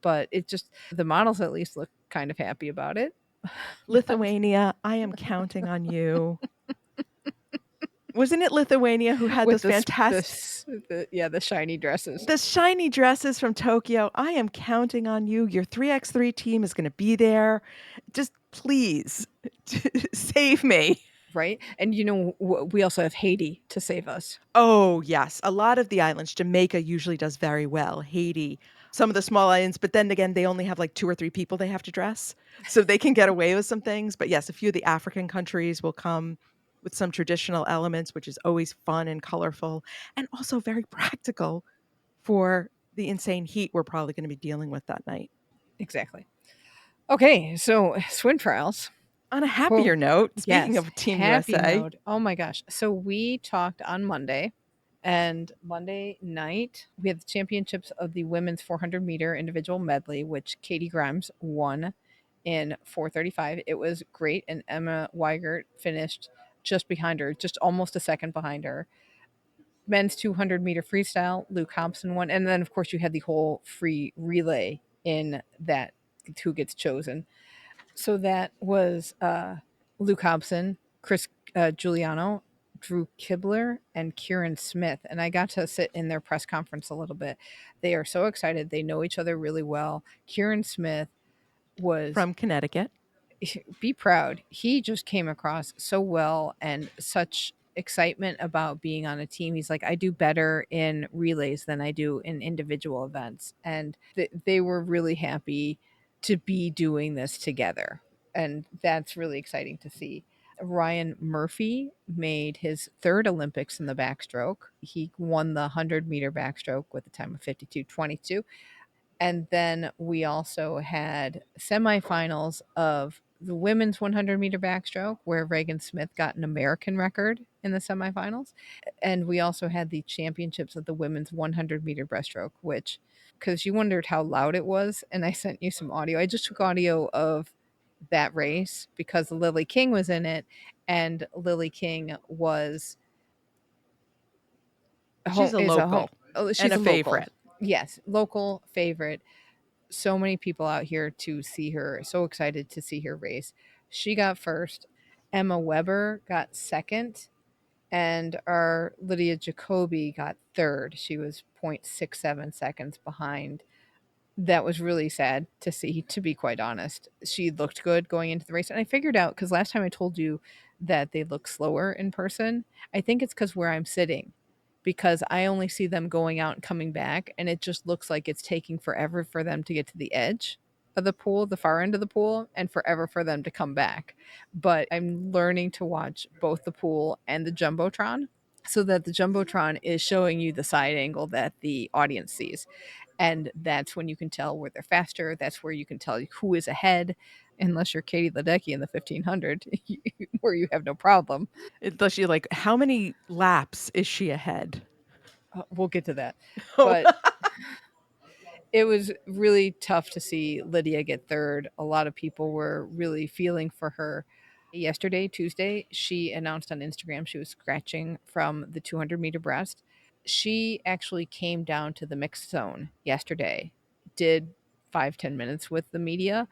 [SPEAKER 5] but it just, the models at least look kind of happy about it.
[SPEAKER 6] Lithuania, I am counting on you. Wasn't it Lithuania who had those fantastic
[SPEAKER 5] the shiny dresses.
[SPEAKER 6] The shiny dresses from Tokyo. I am counting on you. Your 3x3 team is going to be there. Just please save me.
[SPEAKER 5] Right? And we also have Haiti to save us.
[SPEAKER 6] Oh, yes. A lot of the islands, Jamaica usually does very well. Haiti, some of the small islands, but then again, they only have like 2 or 3 people they have to dress. So they can get away with some things. But yes, a few of the African countries will come with some traditional elements, which is always fun and colorful and also very practical for the insane heat we're probably going to be dealing with that night.
[SPEAKER 5] Exactly. Okay, so swim trials.
[SPEAKER 6] On a happier note, speaking
[SPEAKER 5] yes,
[SPEAKER 6] of Team
[SPEAKER 5] happy
[SPEAKER 6] USA.
[SPEAKER 5] Note. Oh my gosh. So we talked on Monday, and Monday night we had the championships of the women's 400 meter individual medley, which Katie Grimes won in 4:35. It was great, and Emma Weigert finished just behind her, just almost a second behind her. Men's 200 meter freestyle, Luke Hobson won, and then of course you had the whole free relay in that, who gets chosen. So that was Luke Hobson, Chris Giuliano, Drew Kibler, and Kieran Smith. And I got to sit in their press conference a little bit. They are so excited. They know each other really well. Kieran Smith was
[SPEAKER 6] from Connecticut.
[SPEAKER 5] Be proud. He just came across so well and such excitement about being on a team. He's like, I do better in relays than I do in individual events. And they were really happy to be doing this together. And that's really exciting to see. Ryan Murphy made his 3rd Olympics in the backstroke. He won the 100 meter backstroke with a time of 52:22. And then we also had semifinals of the women's 100 meter backstroke, where Reagan Smith got an American record in the semifinals. And we also had the championships of the women's 100 meter breaststroke, which, because you wondered how loud it was, and I sent you some audio. I just took audio of that race because Lily King was in it, and Lily King was
[SPEAKER 6] she's a local and a favorite.
[SPEAKER 5] Yes, local favorite. So many people out here to see her. So excited to see her race. She got first. Emma Weber got second. And our Lydia Jacoby got third. She was 0.67 seconds behind. That was really sad to see, to be quite honest. She looked good going into the race. And I figured out, because last time I told you that they look slower in person, I think it's because where I'm sitting, because I only see them going out and coming back, and it just looks like it's taking forever for them to get to the edge of the pool, the far end of the pool, and forever for them to come back. But I'm learning to watch both the pool and the Jumbotron, so that the Jumbotron is showing you the side angle that the audience sees. And that's when you can tell where they're faster. That's where you can tell who is ahead, unless you're Katie Ledecky in the 1500, where you have no problem.
[SPEAKER 6] Unless you're like, how many laps is she ahead?
[SPEAKER 5] We'll get to that. But it was really tough to see Lydia get third. A lot of people were really feeling for her. Yesterday, Tuesday, she announced on Instagram she was scratching from the 200 meter breast. She actually came down to the mixed zone yesterday, did 5-10 minutes with the media,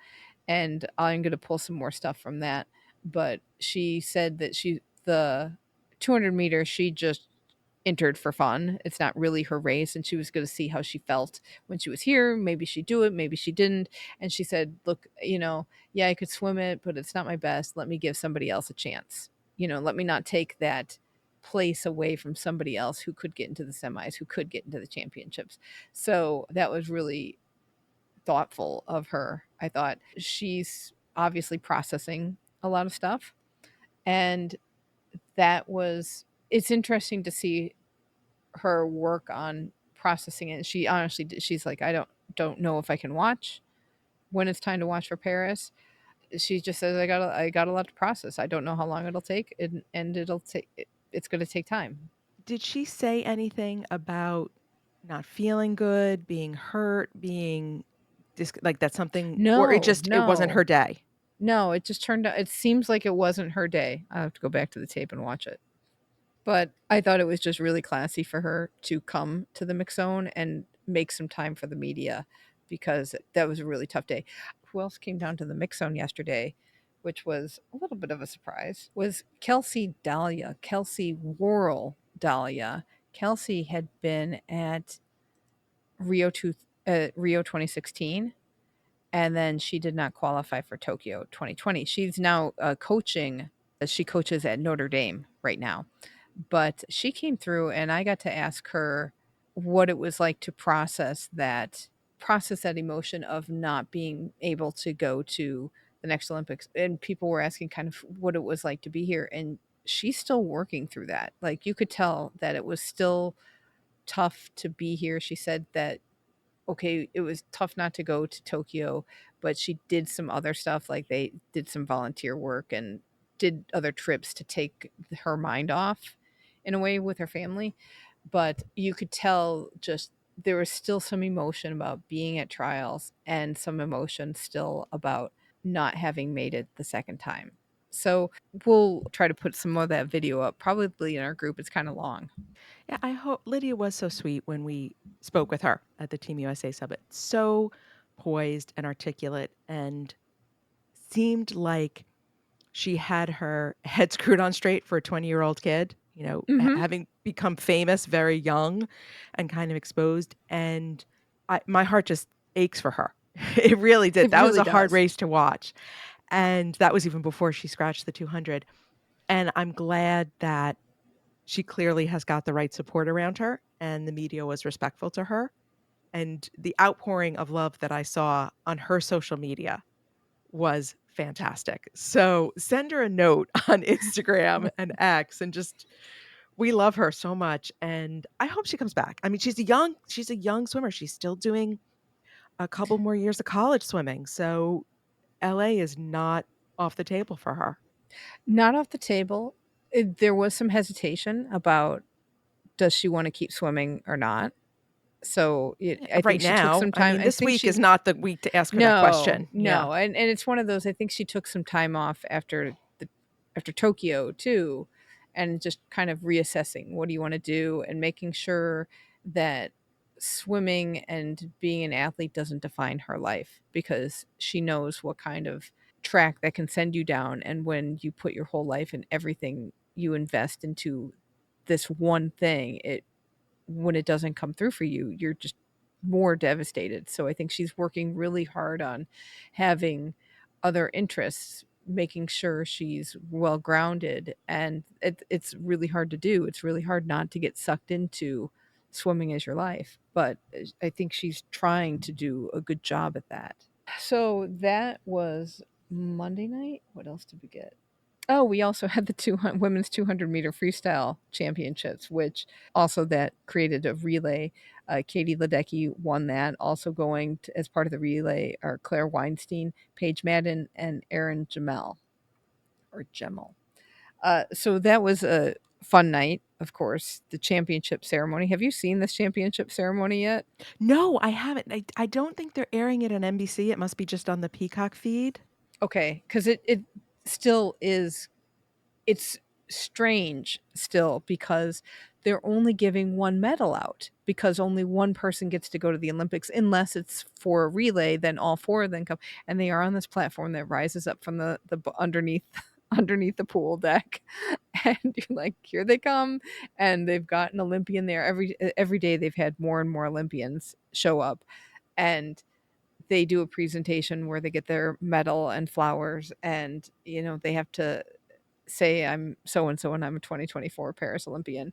[SPEAKER 5] and I'm going to pull some more stuff from that. But she said that the 200 meter, she just entered for fun. It's not really her race, and she was going to see how she felt when she was here. Maybe she'd do it, maybe she didn't. And she said, look, yeah, I could swim it, but it's not my best. Let me give somebody else a chance. Let me not take that place away from somebody else who could get into the semis, who could get into the championships. So that was really thoughtful of her. I thought she's obviously processing a lot of stuff, and it's interesting to see her work on processing it. She honestly, she's like, I don't know if I can watch when it's time to watch for Paris. She just says, I got a lot to process. I don't know how long it'll take, and it's going to take time.
[SPEAKER 6] Did she say anything about not feeling good, being hurt, being like that's something?
[SPEAKER 5] No,
[SPEAKER 6] or it wasn't her day?
[SPEAKER 5] No, it just turned out, it seems like it wasn't her day. I have to go back to the tape and watch it. But I thought it was just really classy for her to come to the mix zone and make some time for the media, because that was a really tough day. Who else came down to the mix zone yesterday, which was a little bit of a surprise, was Kelsey Worrell Dahlia Kelsey had been at Rio 2016, and then she did not qualify for Tokyo 2020. She's now coaching. She coaches at Notre Dame right now, but she came through, and I got to ask her what it was like to process that emotion of not being able to go to the next Olympics. And people were asking kind of what it was like to be here, and she's still working through that. Like, you could tell that it was still tough to be here. She said that, okay, it was tough not to go to Tokyo, but she did some other stuff. Like, they did some volunteer work and did other trips to take her mind off in a way with her family. But you could tell just there was still some emotion about being at trials and some emotion still about not having made it the second time. So we'll try to put some more of that video up, probably in our group. It's kind of long.
[SPEAKER 6] Yeah, I hope Lydia was so sweet when we spoke with her at the Team USA Summit. So poised and articulate, and seemed like she had her head screwed on straight for a 20-year-old kid, you know, having become famous very young and kind of exposed. And my heart just aches for her. It really did. That was a hard race to watch. And that was even before she scratched the 200. And I'm glad that she clearly has got the right support around her, and the media was respectful to her. And the outpouring of love that I saw on her social media was fantastic. So send her a note on Instagram and X, and just, we love her so much, and I hope she comes back. I mean, she's a young swimmer. She's still doing a couple more years of college swimming. So LA is not off the table for her.
[SPEAKER 5] Not off the table. There was some hesitation about, does she want to keep swimming or not? So I think
[SPEAKER 6] right
[SPEAKER 5] she
[SPEAKER 6] now,
[SPEAKER 5] took some time.
[SPEAKER 6] I mean, this week is not the week to ask her that question.
[SPEAKER 5] No, and it's one of those. I think she took some time off after Tokyo too, and just kind of reassessing, what do you want to do, and making sure that swimming and being an athlete doesn't define her life, because she knows what kind of track that can send you down. And when you put your whole life and everything you invest into this one thing, when it doesn't come through for you, you're just more devastated. So I think she's working really hard on having other interests, making sure she's well grounded, and it's really hard to do. It's really hard not to get sucked into swimming as your life, but I think she's trying to do a good job at that. So that was Monday night. What else did we get? Oh, we also had the women's 200-meter freestyle championships, which also that created a relay. Katie Ledecky won that. Also going as part of the relay are Claire Weinstein, Paige Madden, and Erin Jamel. So that was a fun night, of course, the championship ceremony. Have you seen this championship ceremony yet?
[SPEAKER 6] No, I haven't. I don't think they're airing it on NBC. It must be just on the Peacock feed.
[SPEAKER 5] Okay, because it still is. It's strange still, because they're only giving one medal out, because only one person gets to go to the Olympics, unless it's for a relay. Then all four of them come, and they are on this platform that rises up from the underneath the pool deck, and you're like, here they come, and they've got an Olympian there every day. They've had more and more Olympians show up, and they do a presentation where they get their medal and flowers, and they have to say, I'm so and so, and I'm a 2024 Paris Olympian.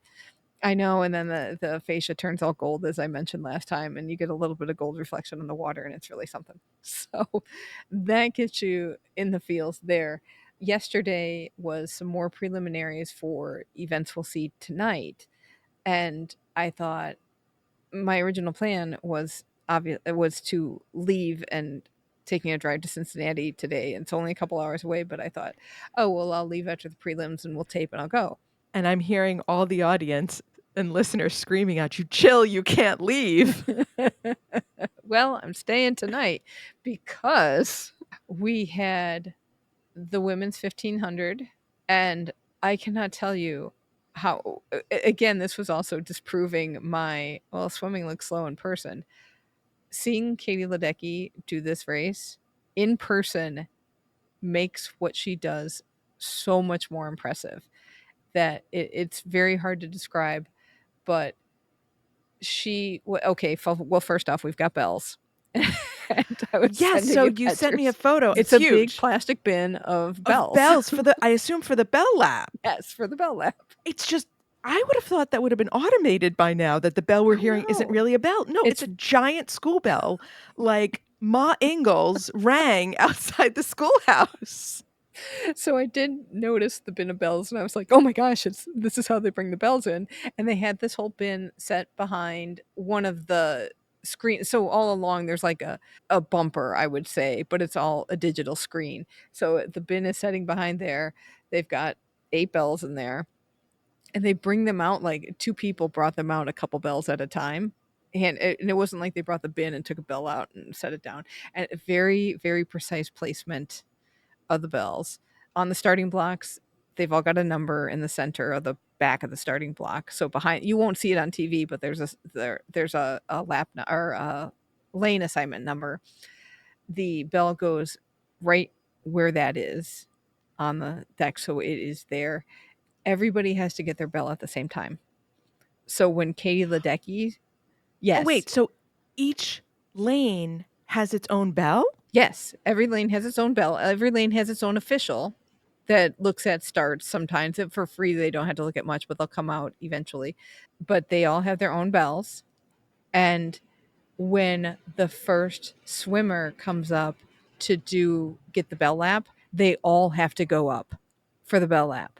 [SPEAKER 5] I know. And then the fascia turns all gold, as I mentioned last time, and you get a little bit of gold reflection on the water, and it's really something. So that gets you in the feels there. Yesterday was some more preliminaries for events we'll see tonight, and I thought my original plan was to leave and taking a drive to Cincinnati today. It's only a couple hours away, but I thought, oh, well, I'll leave after the prelims and we'll tape and I'll go.
[SPEAKER 6] And I'm hearing all the audience and listeners screaming at you, chill, you can't leave.
[SPEAKER 5] Well, I'm staying tonight because we had the women's 1500, and I cannot tell you how, again, this was also disproving my, well, swimming looks slow in person. Seeing Katie Ledecky do this race in person makes what she does so much more impressive, that it's very hard to describe. but well, first off, we've got bells. And I was
[SPEAKER 6] Yes, so you sent me a photo.
[SPEAKER 5] It's a
[SPEAKER 6] huge.
[SPEAKER 5] big plastic bin of bells.
[SPEAKER 6] Bells for I assume for the bell lap.
[SPEAKER 5] Yes, for the bell lap.
[SPEAKER 6] It's just, I would have thought that would have been automated by now, that the bell we're hearing isn't really a bell. No, it's a giant school bell. Like Ma Ingalls rang outside the schoolhouse.
[SPEAKER 5] So I did notice the bin of bells, and I was like, oh my gosh, this is how they bring the bells in. And they had this whole bin set behind one of the screens. So all along there's like a bumper, I would say, but it's all a digital screen. So the bin is setting behind there. They've got 8 bells in there. And they bring them out, like 2 people brought them out a couple bells at a time. And it wasn't like they brought the bin and took a bell out and set it down. And a very, very precise placement of the bells. On the starting blocks, they've all got a number in the center of the back of the starting block. So behind, you won't see it on TV, but there's a lap or a lane assignment number. The bell goes right where that is on the deck, so it is there. Everybody has to get their bell at the same time. So when Katie Ledecky, yes.
[SPEAKER 6] Oh, wait, so each lane has its own bell?
[SPEAKER 5] Yes, every lane has its own bell. Every lane has its own official that looks at starts sometimes. For free, they don't have to look at much, but they'll come out eventually. But they all have their own bells. And when the first swimmer comes up to get the bell lap, they all have to go up for the bell lap.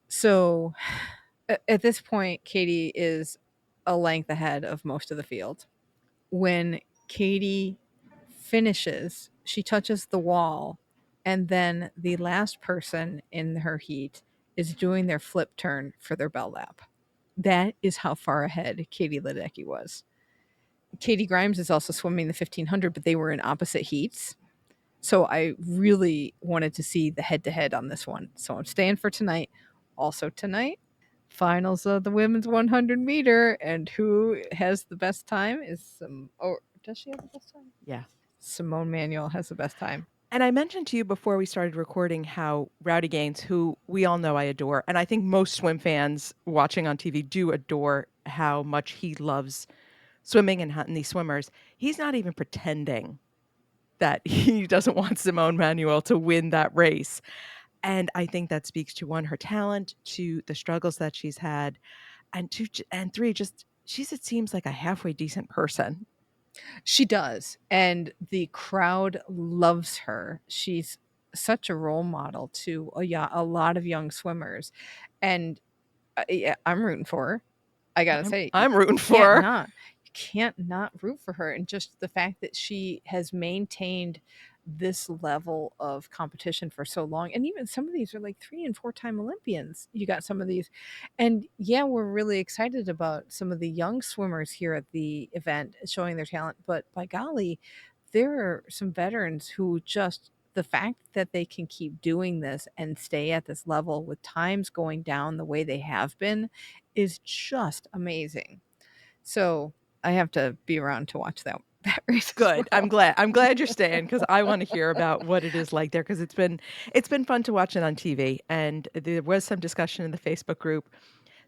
[SPEAKER 5] So at this point, Katie is a length ahead of most of the field. When Katie finishes, she touches the wall, and then the last person in her heat is doing their flip turn for their bell lap. That is how far ahead Katie Ledecky was. Katie Grimes is also swimming the 1500, but they were in opposite heats. So I really wanted to see the head-to-head on this one. So I'm staying for tonight. Also tonight, finals of the women's 100 meter, and who has the best time is does she have the best time?
[SPEAKER 6] Yeah.
[SPEAKER 5] Simone Manuel has the best time.
[SPEAKER 6] And I mentioned to you before we started recording how Rowdy Gaines, who we all know I adore, and I think most swim fans watching on TV do adore how much he loves swimming and hunting these swimmers. He's not even pretending that he doesn't want Simone Manuel to win that race. And I think that speaks to, 1, her talent, 2, the struggles that she's had, and 2, and 3, just it seems like a halfway decent person.
[SPEAKER 5] She does. And the crowd loves her. She's such a role model to a lot of young swimmers. And I'm rooting for her. I got to say.
[SPEAKER 6] I'm rooting for her.
[SPEAKER 5] You can't not root for her. And just the fact that she has maintained this level of competition for so long. And even some of these are like 3- and 4-time Olympians. You got some of these. And yeah, we're really excited about some of the young swimmers here at the event showing their talent. But by golly, there are some veterans who just, the fact that they can keep doing this and stay at this level with times going down the way they have been is just amazing. So I have to be around to watch that race.
[SPEAKER 6] Good. I'm glad you're staying, because I want to hear about what it is like there, because it's been fun to watch it on TV. And there was some discussion in the Facebook group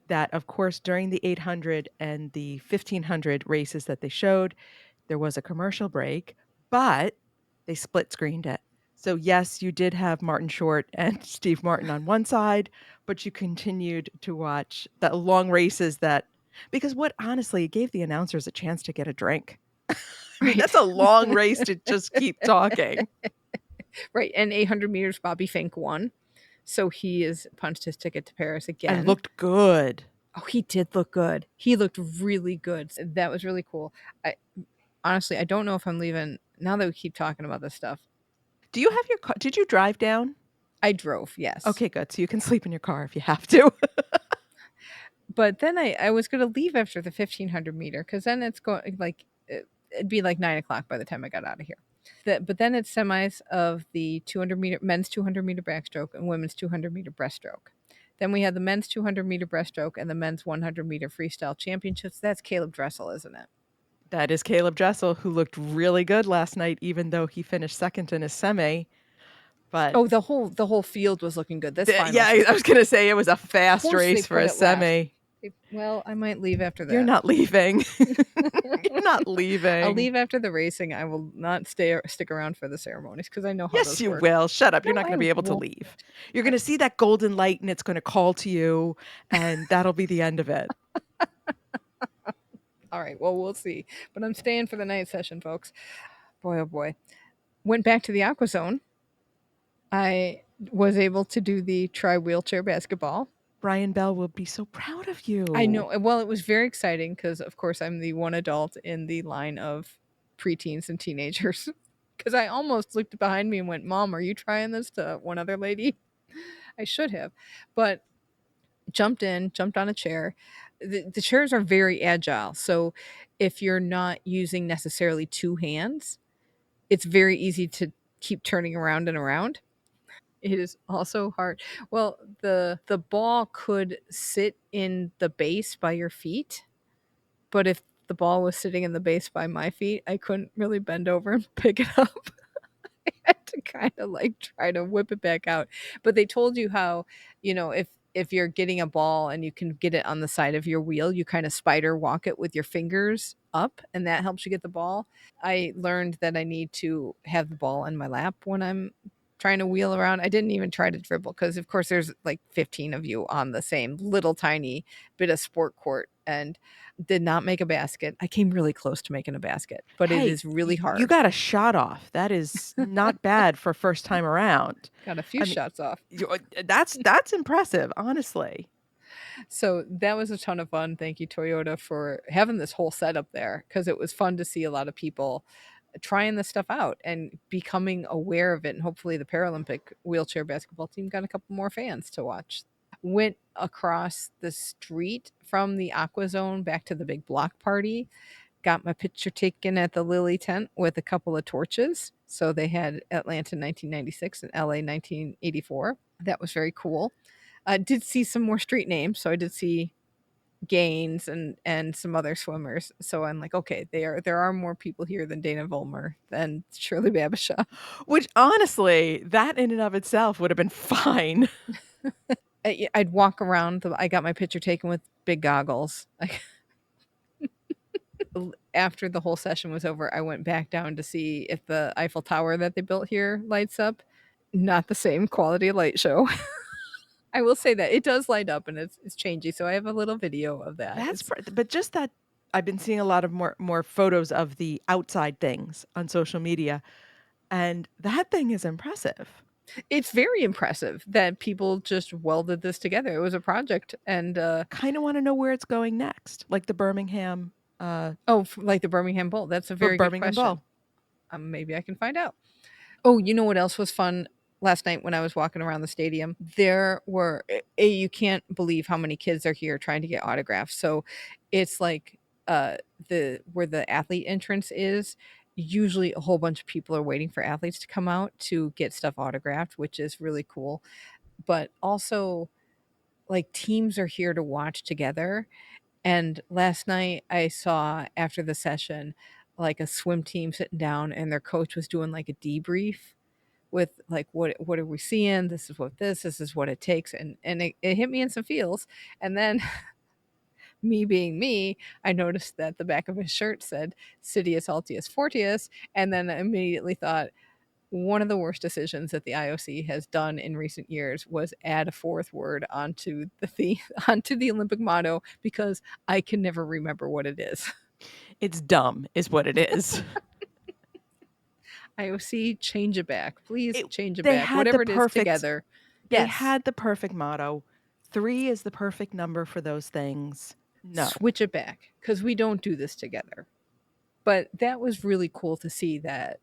[SPEAKER 6] that, of course, during the 800 and the 1500 races that they showed, there was a commercial break, but they split screened it. So yes, you did have Martin Short and Steve Martin on one side, but you continued to watch the long races because honestly, it gave the announcers a chance to get a drink. I mean, that's a long race to just keep talking.
[SPEAKER 5] Right. And 800 meters, Bobby Finke won. So he has punched his ticket to Paris again.
[SPEAKER 6] And looked good.
[SPEAKER 5] Oh, he did look good. He looked really good. That was really cool. Honestly, I don't know if I'm leaving now that we keep talking about this stuff.
[SPEAKER 6] Do you have your car? Did you drive down?
[SPEAKER 5] I drove, yes.
[SPEAKER 6] Okay, good. So you can sleep in your car if you have to.
[SPEAKER 5] But then I was going to leave after the 1500 meter, because then it's going it'd be like 9 o'clock by the time I got out of here. But then it's semis of the 200 meter men's 200 meter backstroke and women's 200 meter breaststroke. Then we had the men's 200 meter breaststroke and the men's 100 meter freestyle championships. That's Caleb Dressel, isn't it?
[SPEAKER 6] That is Caleb Dressel, who looked really good last night, even though he finished second in his semi. But
[SPEAKER 5] the whole field was looking good. This final,
[SPEAKER 6] I was going to say it was a fast race for a semi.
[SPEAKER 5] Well, I might leave after that.
[SPEAKER 6] You're not leaving. You're not leaving.
[SPEAKER 5] I'll leave after the racing. I will not stick around for the ceremonies because I know how
[SPEAKER 6] Yes,
[SPEAKER 5] those
[SPEAKER 6] you
[SPEAKER 5] work.
[SPEAKER 6] will. Shut up. You're
[SPEAKER 5] No,
[SPEAKER 6] not going to
[SPEAKER 5] I
[SPEAKER 6] be able to
[SPEAKER 5] won't.
[SPEAKER 6] leave. You're going to see that golden light and it's going to call to you, and that'll be the end of it.
[SPEAKER 5] All right. Well, we'll see. But I'm staying for the night session, folks. Boy, oh boy. Went back to the Aqua Zone. I was able to do the wheelchair basketball.
[SPEAKER 6] Brian Bell will be so proud of you.
[SPEAKER 5] I know. Well, it was very exciting because, of course, I'm the one adult in the line of preteens and teenagers. Because I almost looked behind me and went, "Mom, are you trying this?" to one other lady. I should have. But jumped on a chair. The chairs are very agile. So if you're not using necessarily two hands, it's very easy to keep turning around and around. It is also hard. Well, the ball could sit in the base by your feet, but if the ball was sitting in the base by my feet, I couldn't really bend over and pick it up. I had to kind of like try to whip it back out. But they told you how, if you're getting a ball and you can get it on the side of your wheel, you kind of spider walk it with your fingers up, and that helps you get the ball. I learned that I need to have the ball in my lap when I'm trying to wheel around. I didn't even try to dribble because, of course, there's like 15 of you on the same little tiny bit of sport court, and did not make a basket. I came really close to making a basket, but it is really hard.
[SPEAKER 6] You got a shot off. That is not bad for first time around.
[SPEAKER 5] Got a few shots off.
[SPEAKER 6] That's impressive, honestly.
[SPEAKER 5] So that was a ton of fun. Thank you, Toyota, for having this whole setup there, because it was fun to see a lot of people trying this stuff out and becoming aware of it. And hopefully the Paralympic wheelchair basketball team got a couple more fans to watch. Went across the street from the Aqua Zone back to the big block party. Got my picture taken at the Lily tent with a couple of torches. So they had Atlanta 1996 and LA 1984. That was very cool. I did see some more street names. So I did see Gaines and some other swimmers. So I'm like, okay, there are more people here than Dana Vollmer, than Shirley Babishaw.
[SPEAKER 6] Which honestly, that in and of itself would have been fine.
[SPEAKER 5] I'd walk around. I got my picture taken with big goggles. After the whole session was over, I went back down to see if the Eiffel Tower that they built here lights up. Not the same quality of light show. I will say that it does light up and it's changing. So I have a little video of that.
[SPEAKER 6] But just that, I've been seeing a lot of more photos of the outside things on social media, and that thing is impressive.
[SPEAKER 5] It's very impressive that people just welded this together. It was a project, and
[SPEAKER 6] kind of want to know where it's going next, like the Birmingham.
[SPEAKER 5] Like the Birmingham Bowl. That's a very good
[SPEAKER 6] Birmingham
[SPEAKER 5] question.
[SPEAKER 6] Bowl.
[SPEAKER 5] Maybe I can find out. Oh, you know what else was fun last night when I was walking around the stadium? There were, you can't believe how many kids are here trying to get autographs. So it's like where the athlete entrance is. Usually a whole bunch of people are waiting for athletes to come out to get stuff autographed, which is really cool. But also, like, teams are here to watch together. And last night I saw, after the session, like a swim team sitting down and their coach was doing like a debrief with like, what are we seeing? This is what it takes. And it hit me in some feels. And then me being me, I noticed that the back of his shirt said Sidious Altius Fortius. And then I immediately thought, one of the worst decisions that the IOC has done in recent years was add a fourth word onto the Olympic motto, because I can never remember what it is.
[SPEAKER 6] It's dumb, is what it is.
[SPEAKER 5] IOC, change it back. Please change it back. Whatever it is together.
[SPEAKER 6] They had the perfect motto. 3 is the perfect number for those things. No.
[SPEAKER 5] Switch it back, because we don't do this together. But that was really cool to see that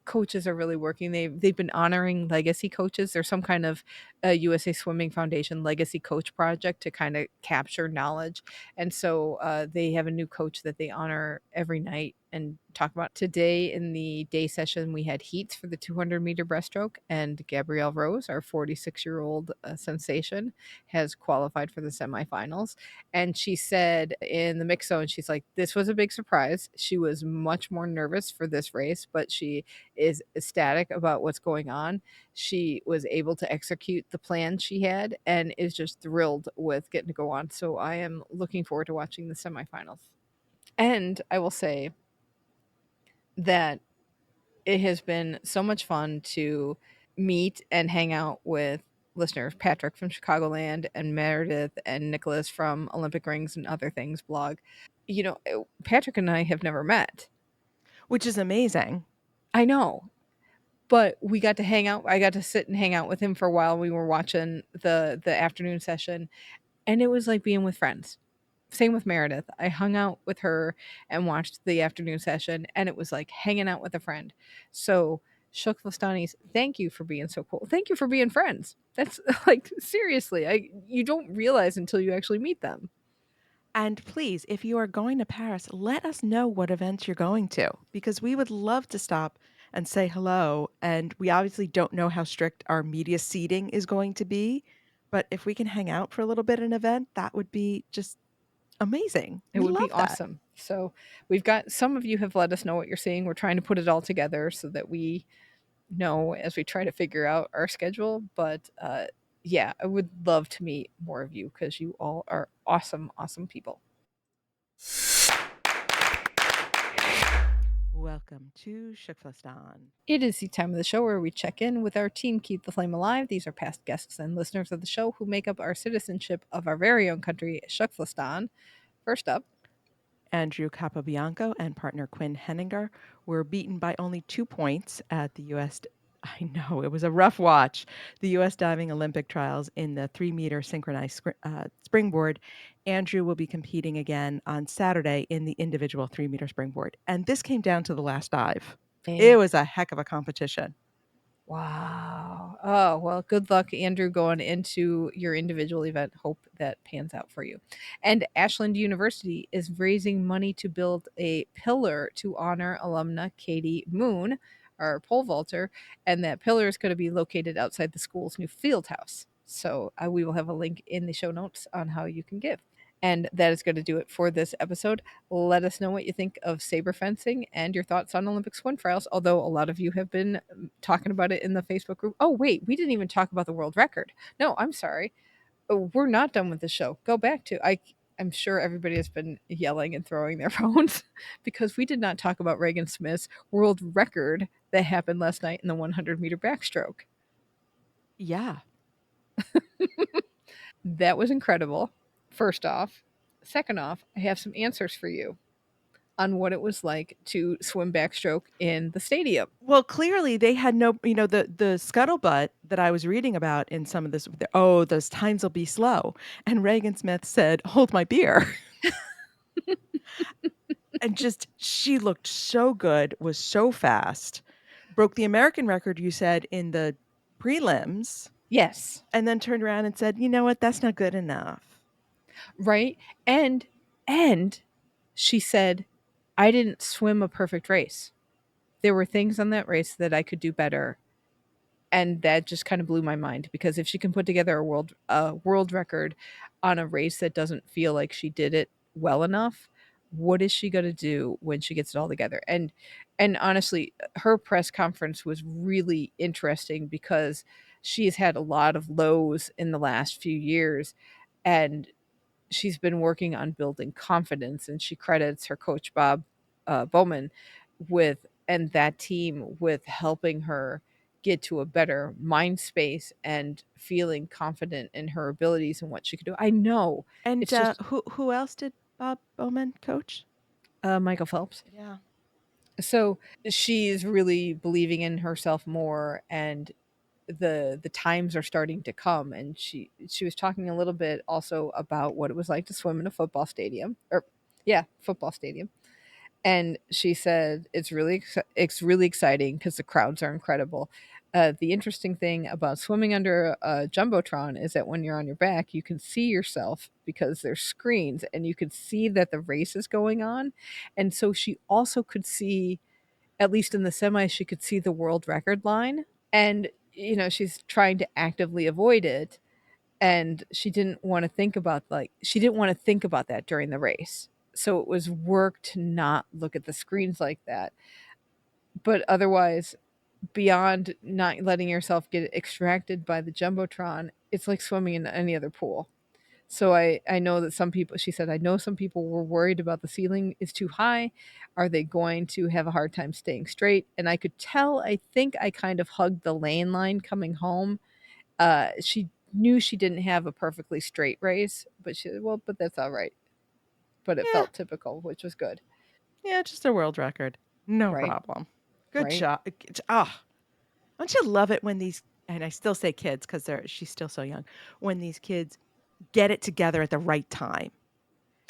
[SPEAKER 5] coaches are really working. They've been honoring legacy coaches. There's some kind of USA Swimming Foundation legacy coach project to kind of capture knowledge. And so they have a new coach that they honor every night and talk about. Today in the day session, we had heats for the 200-meter breaststroke, and Gabrielle Rose, our 46-year-old sensation, has qualified for the semifinals. And she said in the mix zone, she's like, this was a big surprise. She was much more nervous for this race, but she is ecstatic about what's going on. She was able to execute the plan she had and is just thrilled with getting to go on. So I am looking forward to watching the semifinals. And I will say that it has been so much fun to meet and hang out with listeners, Patrick from Chicagoland and Meredith and Nicholas from Olympic Rings and Other Things blog. Patrick and I have never met,
[SPEAKER 6] which is amazing.
[SPEAKER 5] I know. But we got to hang out. I got to sit and hang out with him for a while. We were watching the afternoon session, and it was like being with friends. Same with Meredith. I hung out with her and watched the afternoon session, and it was like hanging out with a friend. So, Shukflastanis, thank you for being so cool. Thank you for being friends. That's like seriously, you don't realize until you actually meet them.
[SPEAKER 6] And please, if you are going to Paris, let us know what events you're going to, because we would love to stop and say hello. And we obviously don't know how strict our media seating is going to be, but if we can hang out for a little bit at an event, that would be just amazing.
[SPEAKER 5] It would be awesome. So we've got, some of you have let us know what you're seeing. We're trying to put it all together so that we know as we try to figure out our schedule. But yeah, I would love to meet more of you because you all are awesome, awesome people.
[SPEAKER 6] Welcome to Shukflastan.
[SPEAKER 5] It is the time of the show where we check in with our team Keep the Flame Alive. These are past guests and listeners of the show who make up our citizenship of our very own country, Shukflastan. First up,
[SPEAKER 6] Andrew Capobianco and partner Quinn Henninger were beaten by only 2 points at the U.S. I know, it was a rough watch. The U.S. Diving Olympic Trials in the 3-meter synchronized springboard. Andrew will be competing again on Saturday in the individual 3-meter springboard. And this came down to the last dive. It was a heck of a competition.
[SPEAKER 5] Wow. Oh, well, good luck, Andrew, going into your individual event. Hope that pans out for you. And Ashland University is raising money to build a pillar to honor alumna Katie Moon, our pole vaulter, and that pillar is going to be located outside the school's new field house. So we will have a link in the show notes on how you can give. And that is going to do it for this episode. Let us know what you think of saber fencing and your thoughts on Olympic swim trials, although a lot of you have been talking about it in the Facebook group. Oh, wait, we didn't even talk about the world record. No, I'm sorry. We're not done with the show. Go back to, I'm sure everybody has been yelling and throwing their phones because we did not talk about Regan Smith's world record that happened last night in the 100-meter backstroke.
[SPEAKER 6] Yeah.
[SPEAKER 5] That was incredible. First off. Second off, I have some answers for you on what it was like to swim backstroke in the stadium.
[SPEAKER 6] Well, clearly they had no, the scuttlebutt that I was reading about in some of this, those times will be slow. And Regan Smith said, hold my beer. And she looked so good, was so fast, broke the American record, you said, in the prelims.
[SPEAKER 5] Yes.
[SPEAKER 6] And then turned around and said, you know what, that's not good enough.
[SPEAKER 5] Right. And she said, I didn't swim a perfect race. There were things on that race that I could do better. And that just kind of blew my mind, because if she can put together a world record on a race that doesn't feel like she did it well enough, what is she going to do when she gets it all together? And honestly, her press conference was really interesting because she's had a lot of lows in the last few years, and she's been working on building confidence, and she credits her coach Bob Bowman and that team with helping her get to a better mind space and feeling confident in her abilities and what she could do. I know.
[SPEAKER 6] And who else did Bob Bowman coach?
[SPEAKER 5] Michael Phelps.
[SPEAKER 6] Yeah.
[SPEAKER 5] So she's really believing in herself more, and the times are starting to come. And she was talking a little bit also about what it was like to swim in a football stadium. And she said it's really exciting because the crowds are incredible. The interesting thing about swimming under a jumbotron is that when you're on your back, you can see yourself because there's screens, and you can see that the race is going on. And so she also could see, at least in the semi, she could see the world record line. And she's trying to actively avoid it, and she didn't want to think about that during the race. So it was work to not look at the screens like that. But otherwise, beyond not letting yourself get extracted by the Jumbotron, it's like swimming in any other pool. So I know that some people, she said, I know some people were worried about the ceiling is too high. Are they going to have a hard time staying straight? And I could tell, I think I kind of hugged the lane line coming home. She knew she didn't have a perfectly straight race, but she said, well, but that's all right. But it felt typical, which was good.
[SPEAKER 6] Yeah, just a world record. No
[SPEAKER 5] Right.
[SPEAKER 6] problem. Good
[SPEAKER 5] Right.
[SPEAKER 6] job. Don't you love it when these, and I still say kids because she's still so young, when these kids get it together at the right time.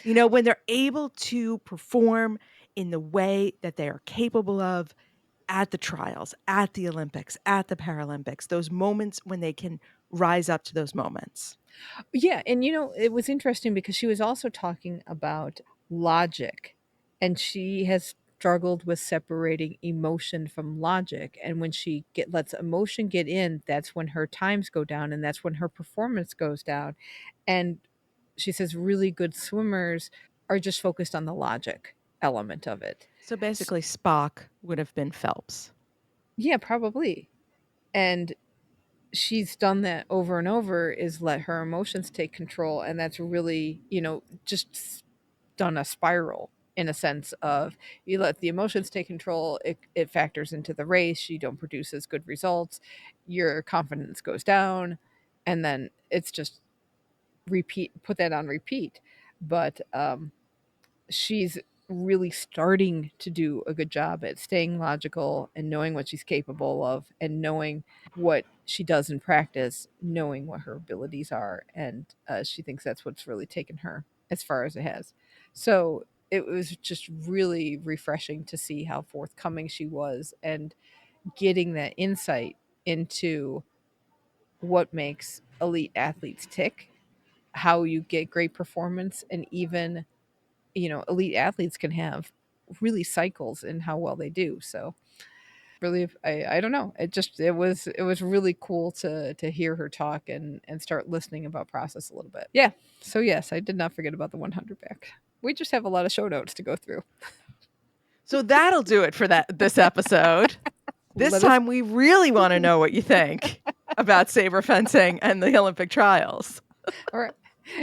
[SPEAKER 6] You know, when they're able to perform in the way that they are capable of at the trials, at the Olympics, at the Paralympics, those moments when they can rise up to those moments.
[SPEAKER 5] Yeah, and it was interesting because she was also talking about logic, and she has struggled with separating emotion from logic. And when she lets emotion get in, that's when her times go down, and that's when her performance goes down. And she says really good swimmers are just focused on the logic element of it.
[SPEAKER 6] So basically, Spock would have been Phelps.
[SPEAKER 5] Yeah, probably. And she's done that over and over, is let her emotions take control, and that's really just done a spiral, in a sense of, you let the emotions take control, it factors into the race, you don't produce as good results, your confidence goes down, and then it's just put that on repeat. But she's really starting to do a good job at staying logical and knowing what she's capable of and knowing what she does in practice, knowing what her abilities are. And she thinks that's what's really taken her as far as it has. So it was just really refreshing to see how forthcoming she was and getting that insight into what makes elite athletes tick, how you get great performance, and even elite athletes can have really cycles in how well they do. So really, I don't know, it was really cool to hear her talk and start listening about process a little bit. Yeah, so yes, I did not forget about the 100 back. We just have a lot of show notes to go through.
[SPEAKER 6] So that'll do it for this episode. This time we really want to know what you think about saber fencing and the Olympic trials.
[SPEAKER 5] All right.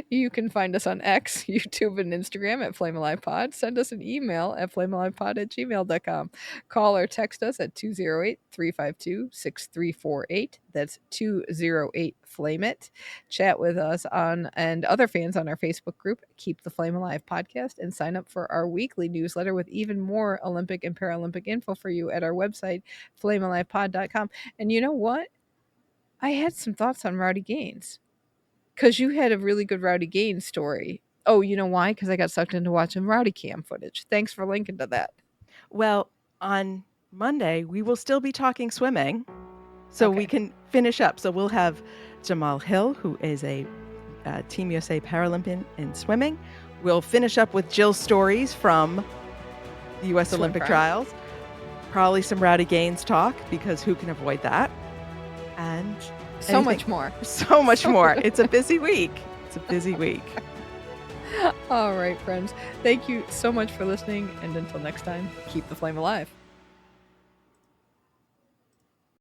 [SPEAKER 5] You can find us on X, YouTube, and Instagram at Flame Alive Pod. Send us an email at flamealivepod@gmail.com. Call or text us at 208-352-6348. That's 208-FLAME-IT. Chat with us and other fans on our Facebook group, Keep the Flame Alive Podcast, and sign up for our weekly newsletter with even more Olympic and Paralympic info for you at our website, flamealivepod.com. And you know what? I had some thoughts on Rowdy Gaines. Because you had a really good Rowdy Gaines story. Oh, you know why? Because I got sucked into watching Rowdy Cam footage. Thanks for linking to that.
[SPEAKER 6] Well, on Monday, we will still be talking swimming, so we can finish up. So we'll have Jamal Hill, who is a Team USA Paralympian in swimming. We'll finish up with Jill's stories from the U.S. Olympic trials. Probably some Rowdy Gaines talk, because who can avoid that? And
[SPEAKER 5] so much more.
[SPEAKER 6] So much more. It's a busy week. It's a busy week.
[SPEAKER 5] All right, friends. Thank you so much for listening. And until next time, keep the flame alive.